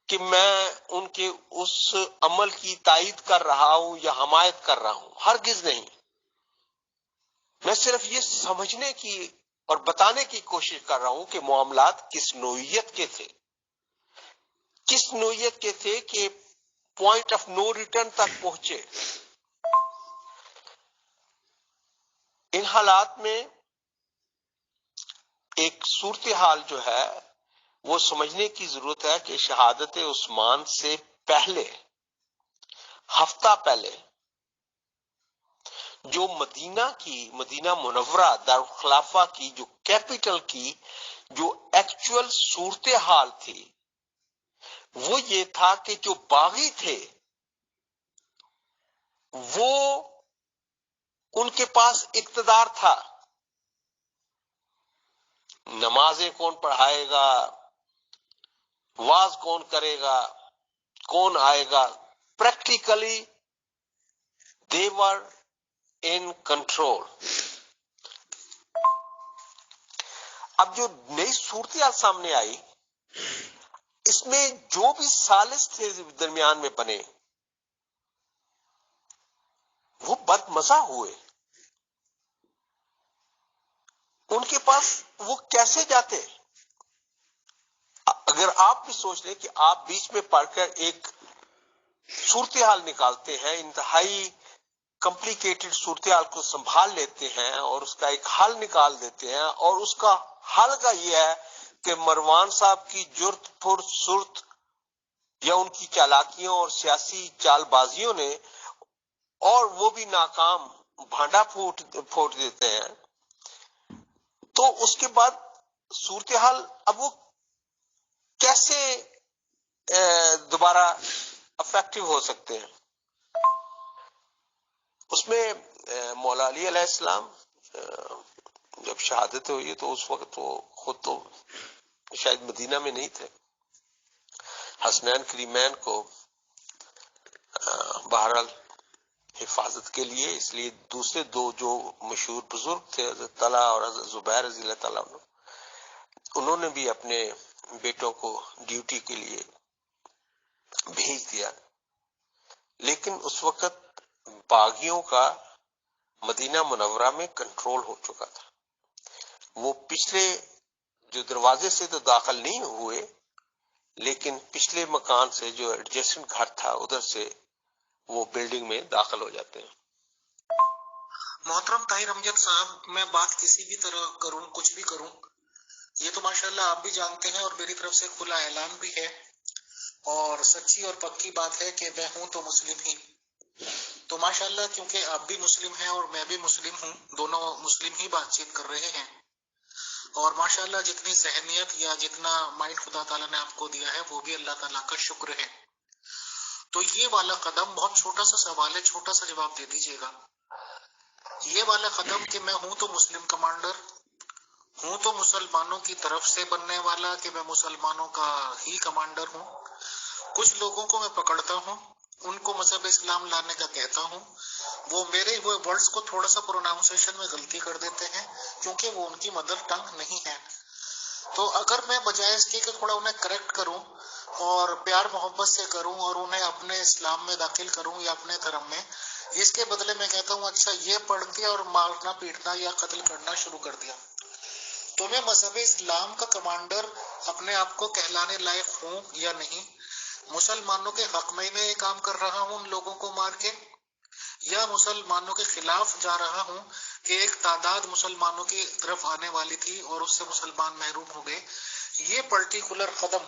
کہ میں ان کے اس عمل کی تائید کر رہا ہوں یا حمایت کر رہا ہوں، ہرگز نہیں. میں صرف یہ سمجھنے کی اور بتانے کی کوشش کر رہا ہوں کہ معاملات کس نوعیت کے تھے، کس نوعیت کے تھے کہ پوائنٹ آف نو ریٹرن تک پہنچے. ان حالات میں ایک صورتحال جو ہے وہ سمجھنے کی ضرورت ہے کہ شہادت عثمان سے پہلے، ہفتہ پہلے، جو مدینہ منورہ دارالخلافہ کی جو کیپٹل کی جو ایکچوئل صورتحال تھی وہ یہ تھا کہ جو باغی تھے وہ ان کے پاس اقتدار تھا. نمازیں کون پڑھائے گا، واز کون کرے گا، کون آئے گا، practically they were in control. اب جو نئی صورتحال سامنے آئی اس میں جو بھی ثالث تھے درمیان میں بنے وہ بد مزہ ہوئے. ان کے پاس وہ کیسے جاتے؟ اگر آپ بھی سوچ لیں کہ آپ بیچ میں پڑھ کر ایک صورتحال نکالتے ہیں، انتہائی کمپلیکیٹڈ صورتحال کو سنبھال لیتے ہیں اور اس کا ایک حل نکال دیتے ہیں، اور اس کا حل کا یہ ہے کہ مروان صاحب کی جرت پر صورت یا ان کی چالاکیوں اور سیاسی چال بازیوں نے، اور وہ بھی ناکام بھانڈا پھوڑ دیتے ہیں تو اس کے بعد صورتحال اب وہ کیسے دوبارہ افیکٹو ہو سکتے ہیں. اس میں مولا علی علیہ السلام جب شہادت ہوئی تو اس وقت وہ خود تو شاید مدینہ میں نہیں تھے. حسنین کریمین کو بہرحال حفاظت کے لیے اس لیے دوسرے دو جو مشہور بزرگ تھے حضرت طلحہ اور حضرت زبیر رضی اللہ تعالیٰ عنہ انہوں نے بھی اپنے بیٹوں کو ڈیوٹی کے لیے بھیج دیا. لیکن اس وقت باغیوں کا مدینہ منورہ میں کنٹرول ہو چکا تھا. وہ پچھلے جو دروازے سے تو داخل نہیں ہوئے لیکن پچھلے مکان سے جو ایڈجسٹنٹ گھر تھا ادھر سے وہ بلڈنگ میں داخل ہو جاتے ہیں. محترم طاہر امجد صاحب، میں بات کسی بھی طرح کروں، کچھ بھی کروں، یہ تو ماشاءاللہ آپ بھی جانتے ہیں اور میری طرف سے کھلا اعلان بھی ہے اور سچی اور پکی بات ہے کہ میں ہوں تو مسلم ہی. تو ماشاءاللہ کیونکہ آپ بھی مسلم ہیں اور میں بھی مسلم ہوں، دونوں مسلم ہی بات چیت کر رہے ہیں، اور ماشاءاللہ جتنی ذہنیت یا جتنا مائنڈ خدا تعالیٰ نے آپ کو دیا ہے وہ بھی اللہ تعالیٰ کا شکر ہے. تو یہ والا قدم بہت چھوٹا سا سوال ہے، چھوٹا سا جواب دے دیجیے گا. یہ والا قدم کہ میں ہوں تو مسلم کمانڈر ہوں تو مسلمانوں کی طرف سے بننے والا کہ میں مسلمانوں کا ہی کمانڈر ہوں. کچھ لوگوں کو میں پکڑتا ہوں، ان کو مذہب اسلام لانے کا کہتا ہوں، وہ میرے ہوئے ورڈز کو تھوڑا سا پروناؤنسیشن میں غلطی کر دیتے ہیں کیونکہ وہ ان کی مدر ٹنگ نہیں ہے. تو اگر میں بجائے اس کے کہ تھوڑا انہیں کریکٹ کروں اور پیار محبت سے کروں اور انہیں اپنے اسلام میں داخل کروں یا اپنے دھرم میں، اس کے بدلے میں کہتا ہوں اچھا یہ پڑھ دیا اور مارنا پیٹنا یا قتل کرنا شروع کر دیا، تو میں مذہب اسلام کا کمانڈر اپنے آپ کو کہلانے لائق ہوں یا نہیں؟ مسلمانوں کے حق میں یہ کام کر رہا ہوں ان لوگوں کو مار کے، یا مسلمانوں کے خلاف جا رہا ہوں کہ ایک تعداد مسلمانوں کی طرف آنے والی تھی اور اس سے مسلمان محروم ہو گئے؟ یہ پرٹیکولر قدم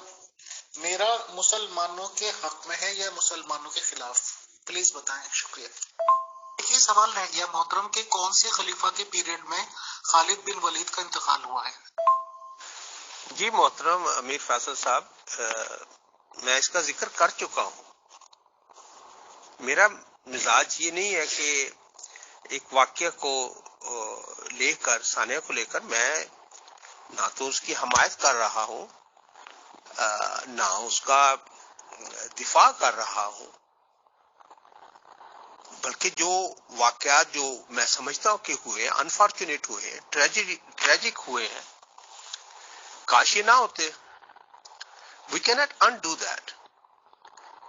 میرا مسلمانوں کے حق میں ہے یا مسلمانوں کے خلاف؟ پلیز بتائیں. شکریہ. ایک ہی سوال رہ گیا محترم کہ کون سے خلیفہ کے پیریڈ میں خالد بن ولید کا انتقال ہوا ہے؟ جی محترم امیر فیصل صاحب، میں اس کا ذکر کر چکا ہوں. میرا مزاج یہ نہیں ہے کہ ایک واقعہ کو لے کر ثانیہ کو لے کر میں نہ تو اس کی حمایت کر رہا ہوں نہ اس کا دفاع کر رہا ہوں، بلکہ جو واقعات جو میں سمجھتا ہوں کہ ہوئے، انفارچونیٹ ہوئے ہیں، ٹریجک ہوئے ہیں، کاش یہ نہ ہوتے. وی کی ناٹ انڈو دیٹ.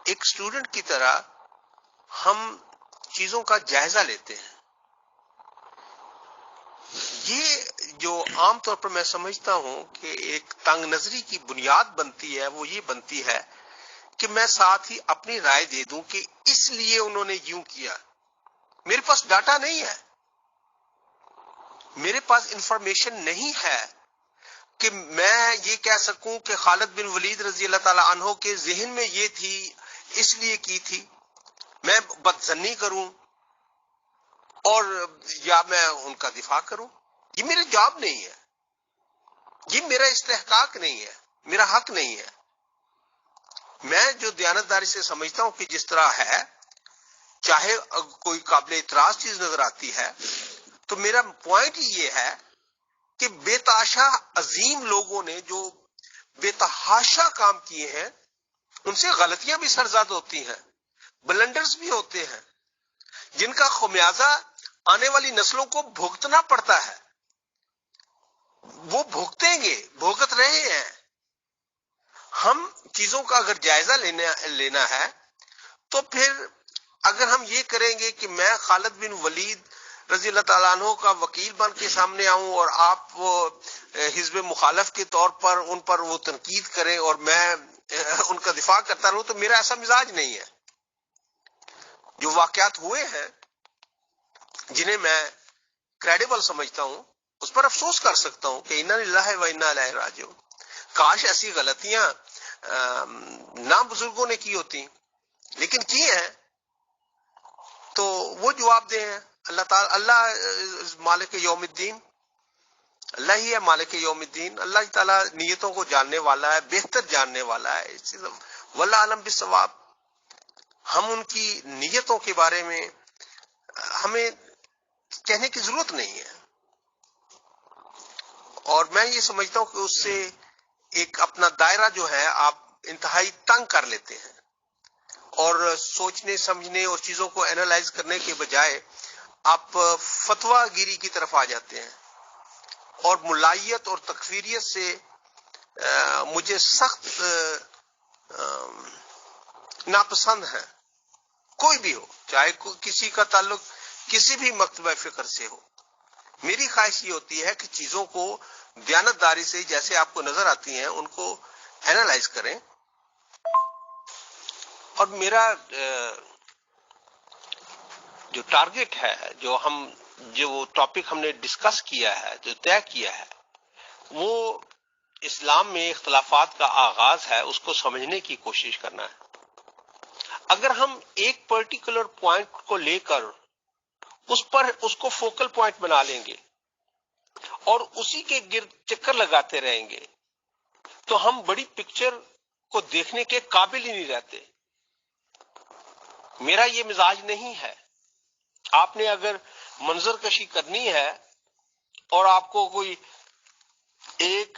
ایک اسٹوڈنٹ کی طرح ہم چیزوں کا جائزہ لیتے ہیں. یہ جو عام طور پر میں سمجھتا ہوں کہ ایک تنگ نظری کی بنیاد بنتی ہے وہ یہ بنتی ہے کہ میں ساتھ ہی اپنی رائے دے دوں کہ اس لیے انہوں نے یوں کیا. میرے پاس ڈاٹا نہیں ہے، میرے پاس انفارمیشن نہیں ہے کہ میں یہ کہہ سکوں کہ خالد بن ولید رضی اللہ تعالی عنہ کے ذہن میں یہ تھی اس لیے کی تھی. میں بدظنی کروں اور یا میں ان کا دفاع کروں، یہ میرا جاب نہیں ہے، یہ میرا استحقاق نہیں ہے، میرا حق نہیں ہے. میں جو دیانتداری سے سمجھتا ہوں کہ جس طرح ہے، چاہے کوئی قابل اعتراض چیز نظر آتی ہے، تو میرا پوائنٹ یہ ہے کہ بے تحاشا عظیم لوگوں نے جو بے تحاشا کام کیے ہیں ان سے غلطیاں بھی سرزد ہوتی ہیں، بلنڈرز بھی ہوتے ہیں جن کا خمیازہ آنے والی نسلوں کو بھگتنا پڑتا ہے. وہ بھگتیں گے، بھگت رہے ہیں. ہم چیزوں کا اگر جائزہ لینا ہے تو پھر اگر ہم یہ کریں گے کہ میں خالد بن ولید رضی اللہ تعالیٰ عنہ کا وکیل بن کے سامنے آؤں اور آپ وہ حزب مخالف کے طور پر ان پر وہ تنقید کریں اور میں ان کا دفاع کرتا رہوں، تو میرا ایسا مزاج نہیں ہے. جو واقعات ہوئے ہیں جنہیں میں کریڈیبل سمجھتا ہوں اس پر افسوس کر سکتا ہوں کہ انا للہ و انا الیہ راجعون. کاش ایسی غلطیاں نہ بزرگوں نے کی ہوتی، لیکن کی ہیں تو وہ جواب دہ ہیں. اللہ تعالی، اللہ مالک یوم الدین، اللہ ہی ہے مالک یوم الدین. اللہ تعالیٰ نیتوں کو جاننے والا ہے، بہتر جاننے والا ہے. واللہ عالم بالصواب. ہم ان کی نیتوں کے بارے میں ہمیں کہنے کی ضرورت نہیں ہے. اور میں یہ سمجھتا ہوں کہ اس سے ایک اپنا دائرہ جو ہے آپ انتہائی تنگ کر لیتے ہیں، اور سوچنے سمجھنے اور چیزوں کو اینالائز کرنے کے بجائے آپ فتویٰ گیری کی طرف آ جاتے ہیں. اور ملائیت اور تکفیریت سے مجھے سخت ناپسند ہے. کوئی بھی ہو، چاہے کسی کا تعلق کسی بھی مکتبہ فکر سے ہو. میری خواہش یہ ہوتی ہے کہ چیزوں کو دیانتداری سے جیسے آپ کو نظر آتی ہیں ان کو اینالائز کریں. اور میرا جو ٹارگٹ ہے، جو ٹاپک ہم نے ڈسکس کیا ہے، جو طے کیا ہے، وہ اسلام میں اختلافات کا آغاز ہے، اس کو سمجھنے کی کوشش کرنا ہے. اگر ہم ایک پرٹیکولر پوائنٹ کو لے کر اس کو فوکل پوائنٹ بنا لیں گے اور اسی کے گرد چکر لگاتے رہیں گے تو ہم بڑی پکچر کو دیکھنے کے قابل ہی نہیں رہتے. میرا یہ مزاج نہیں ہے. آپ نے اگر منظر کشی کرنی ہے اور آپ کو کوئی ایک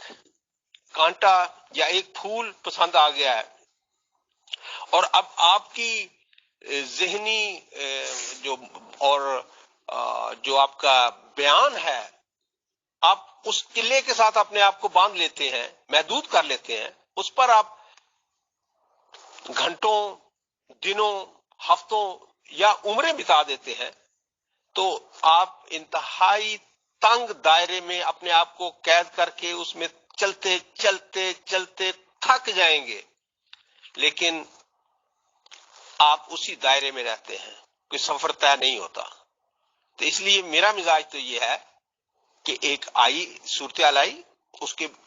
کانٹا یا ایک پھول پسند آ گیا ہے اور اب آپ کی ذہنی جو آپ کا بیان ہے، آپ اس قلعے کے ساتھ اپنے آپ کو باندھ لیتے ہیں، محدود کر لیتے ہیں، اس پر آپ گھنٹوں، دنوں، ہفتوں یا عمریں بتا دیتے ہیں، تو آپ انتہائی تنگ دائرے میں اپنے آپ کو قید کر کے اس میں چلتے چلتے چلتے تھک جائیں گے. لیکن آپ اسی دائرے میں رہتے ہیں، کوئی سفر طے نہیں ہوتا. تو اس لیے میرا مزاج تو یہ ہے کہ ایک صورتحال آئی،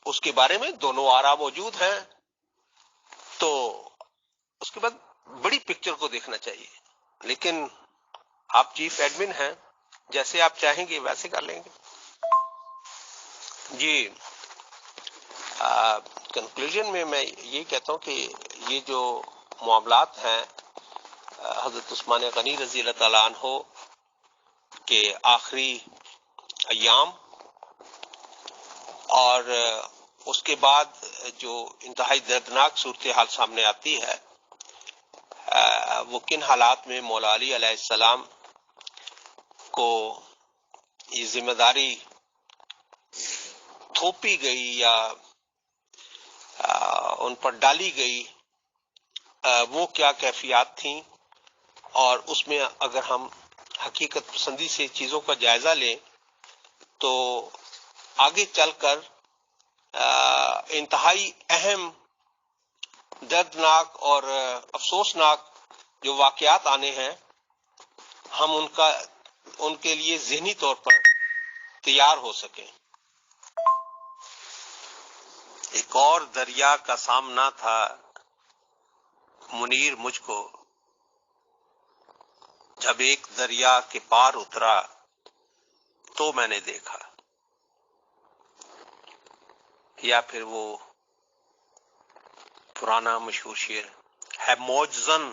اس کے بارے میں دونوں آرا موجود ہیں، تو اس کے بعد بڑی پکچر کو دیکھنا چاہیے. لیکن آپ چیف ایڈمن ہیں، جیسے آپ چاہیں گے ویسے کر لیں گے. جی، کنکلوژن میں یہ کہتا ہوں کہ یہ جو معاملات ہیں حضرت عثمان غنی رضی اللہ تعالیٰ عنہ کے آخری ایام اور اس کے بعد جو انتہائی دردناک صورتحال سامنے آتی ہے، وہ کن حالات میں مولا علی علیہ السلام کو یہ ذمہ داری تھوپی گئی یا ان پر ڈالی گئی، وہ کیا کیفیات تھیں. اور اس میں اگر ہم حقیقت پسندی سے چیزوں کا جائزہ لیں تو آگے چل کر انتہائی اہم، دردناک اور افسوسناک جو واقعات آنے ہیں، ہم ان کے لیے ذہنی طور پر تیار ہو سکیں. ایک اور دریا کا سامنا تھا منیر مجھ کو، جب ایک دریا کے پار اترا تو میں نے دیکھا. یا پھر وہ پرانا مشہور شعر ہے، موجزن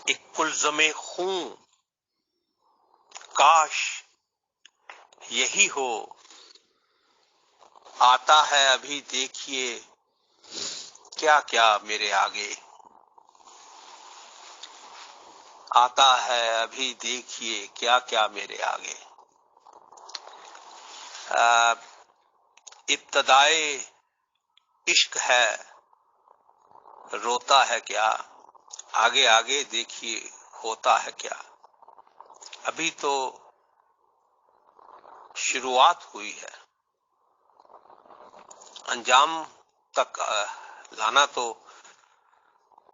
ایک کلزم خون، کاش یہی ہو، آتا ہے ابھی دیکھیے کیا کیا میرے آگے، آتا ہے ابھی دیکھیے کیا کیا میرے آگے. ابتدائے عشق ہے روتا ہے کیا، آگے آگے دیکھیے ہوتا ہے کیا. ابھی تو شروعات ہوئی ہے، انجام تک لانا تو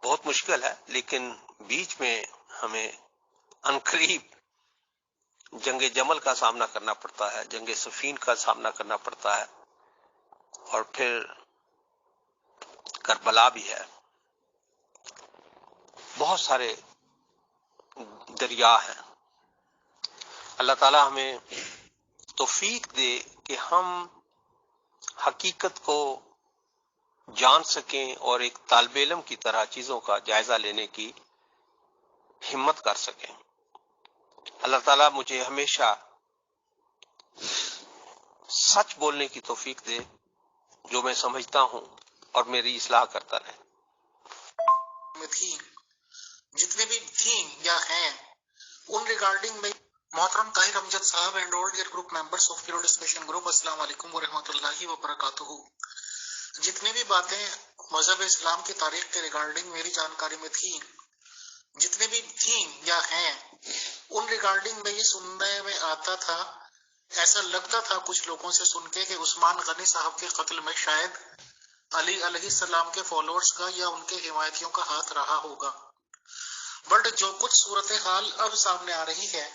بہت مشکل ہے، لیکن بیچ میں ہمیں عنقریب جنگ جمل کا سامنا کرنا پڑتا ہے، جنگ صفین کا سامنا کرنا پڑتا ہے، اور پھر کربلا بھی ہے. بہت سارے دریا ہیں. اللہ تعالی ہمیں توفیق دے کہ ہم حقیقت کو جان سکیں اور ایک طالب علم کی طرح چیزوں کا جائزہ لینے کی ہمت کر سکیں۔ اللہ تعالیٰ مجھے ہمیشہ سچ بولنے کی توفیق دے جو میں سمجھتا ہوں اور میری اصلاح کرتا رہے۔ جتنے بھی تھیں یا ہیں ان ریگارڈنگ میں محترم طاہر امجد صاحب and all dear group members of hero discussion group, السلام علیکم ورحمۃ اللہ وبرکاتہ۔ جتنی بھی باتیں مذہب اسلام کی تاریخ کے ریگارڈنگ میری جانکاری میں تھی، جتنی بھی تھیں یا ہیں ان ریگارڈنگ میں یہ سننے میں آتا تھا، ایسا لگتا تھا کچھ لوگوں سے سن کے کہ عثمان غنی صاحب کے قتل میں شاید علی علیہ السلام کے فالوورز کا یا ان کے حمایتیوں کا ہاتھ رہا ہوگا۔ بٹ جو کچھ صورتحال اب سامنے آ رہی ہے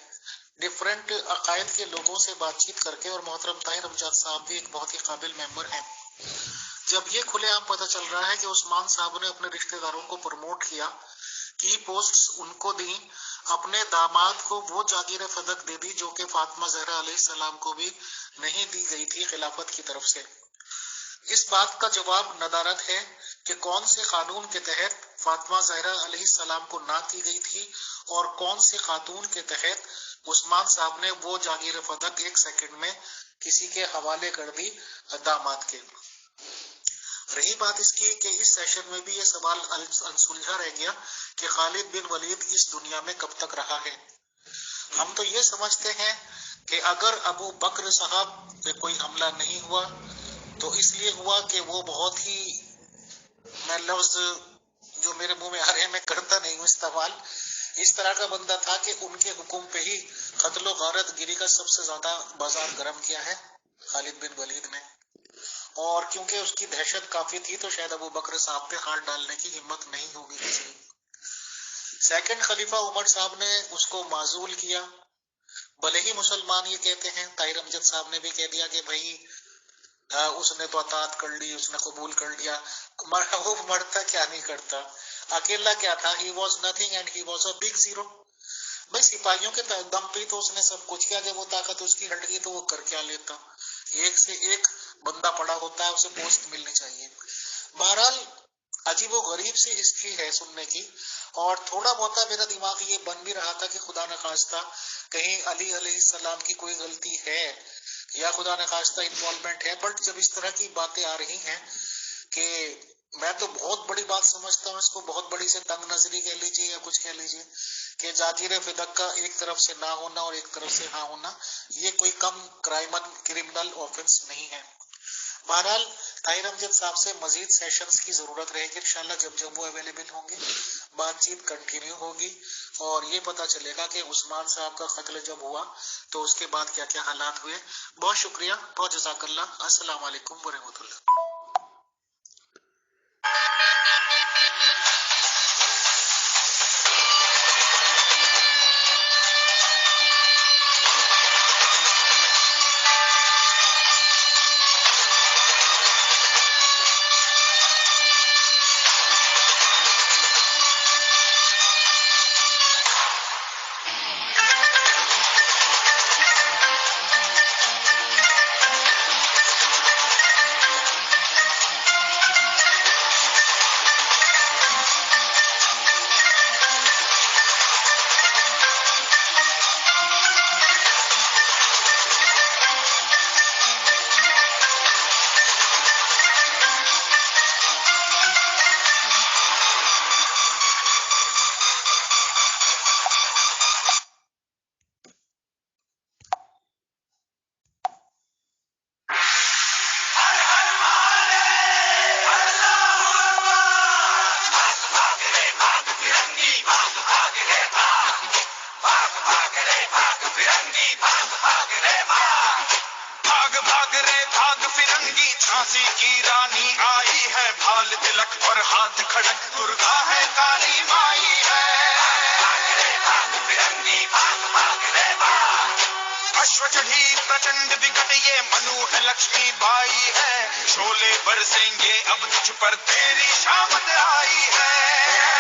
ڈفرینٹ عقائد کے لوگوں سے بات چیت کر کے، اور محترم طاہر امجد صاحب بھی ایک بہت ہی قابل ممبر ہیں، جب یہ کھلے عام پتہ چل رہا ہے کہ عثمان صاحب نے اپنے رشتہ داروں کو پروموٹ کیا، کی پوسٹس ان کو دی، اپنے داماد کو وہ جاگیر فدق دے دی جو کہ فاطمہ زہرا علیہ السلام کو بھی نہیں دی گئی تھی خلافت کی طرف سے۔ اس بات کا جواب ندارت ہے کہ کون سے قانون کے تحت فاطمہ زہرا علیہ السلام کو نہ کی گئی تھی اور کون سے خاتون کے تحت عثمان صاحب نے وہ جاگیر فدق ایک سیکنڈ میں کسی کے حوالے کر دی داماد کے۔ رہی بات اس کی کہ اس سیشن میں بھی یہ سوال انسلجھا رہ گیا کہ خالد بن ولید اس دنیا میں کب تک رہا ہے۔ ہم تو یہ سمجھتے ہیں کہ اگر ابو بکر صاحب پہ کوئی حملہ نہیں ہوا تو اس لیے ہوا کہ وہ بہت ہی، میں لفظ جو میرے منہ میں آ رہے ہیں میں کرتا نہیں ہوں استعمال، اس طرح کا بندہ تھا کہ ان کے حکم پہ ہی قتل و غارت گیری کا سب سے زیادہ بازار گرم کیا ہے خالد بن ولید نے، اور کیونکہ اس کی دہشت کافی تھی تو شاید ابو بکر صاحب پہ ہاتھ ڈالنے کی ہمت نہیں ہوگی کسی۔ سیکنڈ خلیفہ عمر صاحب نے اس کو معزول کیا، بھلے ہی مسلمان یہ کہتے ہیں، طاہر امجد صاحب نے بھی کہہ دیا کہ بھائی اس نے تو اطاعت کر لی، اس نے قبول کر لیا، وہ مرتا کیا نہیں کرتا، اکیلا کیا تھا، he was nothing and he was a big zero. بھائی سپاہیوں کے دم پہ تو اس نے سب کچھ کیا، جب وہ طاقت اس کی ہٹ گئی تو وہ کر کیا لیتا، ایک سے ایک بندہ پڑا ہوتا ہے، اسے پوسٹ ملنی چاہیے۔ بہرحال عجیب و غریب سی ہسٹری ہے سننے کی، اور تھوڑا بہت میرا دماغ یہ بن بھی رہا تھا کہ خدا نخواستہ کہیں علی علیہ السلام کی کوئی غلطی ہے یا خدا نخواستہ انوالومنٹ ہے، بٹ جب اس طرح کی باتیں آ رہی ہیں کہ میں تو بہت بڑی بات سمجھتا ہوں اس کو، بہت بڑی سے تنگ نظری کہہ لیجیے یا کچھ کہہ لیجیے، کہ جاگیر فدق کا ایک طرف سے نہ ہونا اور ایک طرف سے ہاں ہونا یہ کوئی کم کرمنل آفنس نہیں ہے۔ بہرحال طاہر امجد صاحب سے مزید سیشنز کی ضرورت رہے گی انشاءاللہ، جب وہ اویلیبل ہوں گے بات چیت کنٹینیو ہوگی اور یہ پتہ چلے گا کہ عثمان صاحب کا قتل جب ہوا تو اس کے بعد کیا کیا حالات ہوئے۔ بہت شکریہ، بہت جزاک اللہ، السلام علیکم ورحمۃ اللہ۔ جھانسی کی رانی آئی ہے، بھال تلک اور ہاتھ کھڑک، درگا ہے کالی مائی ہے، اشو چڑھی پرچنڈ وکٹ یہ منو ہے لکشمی بائی ہے، شولے برسیں گے اب تجھ پر تیری شامت آئی ہے۔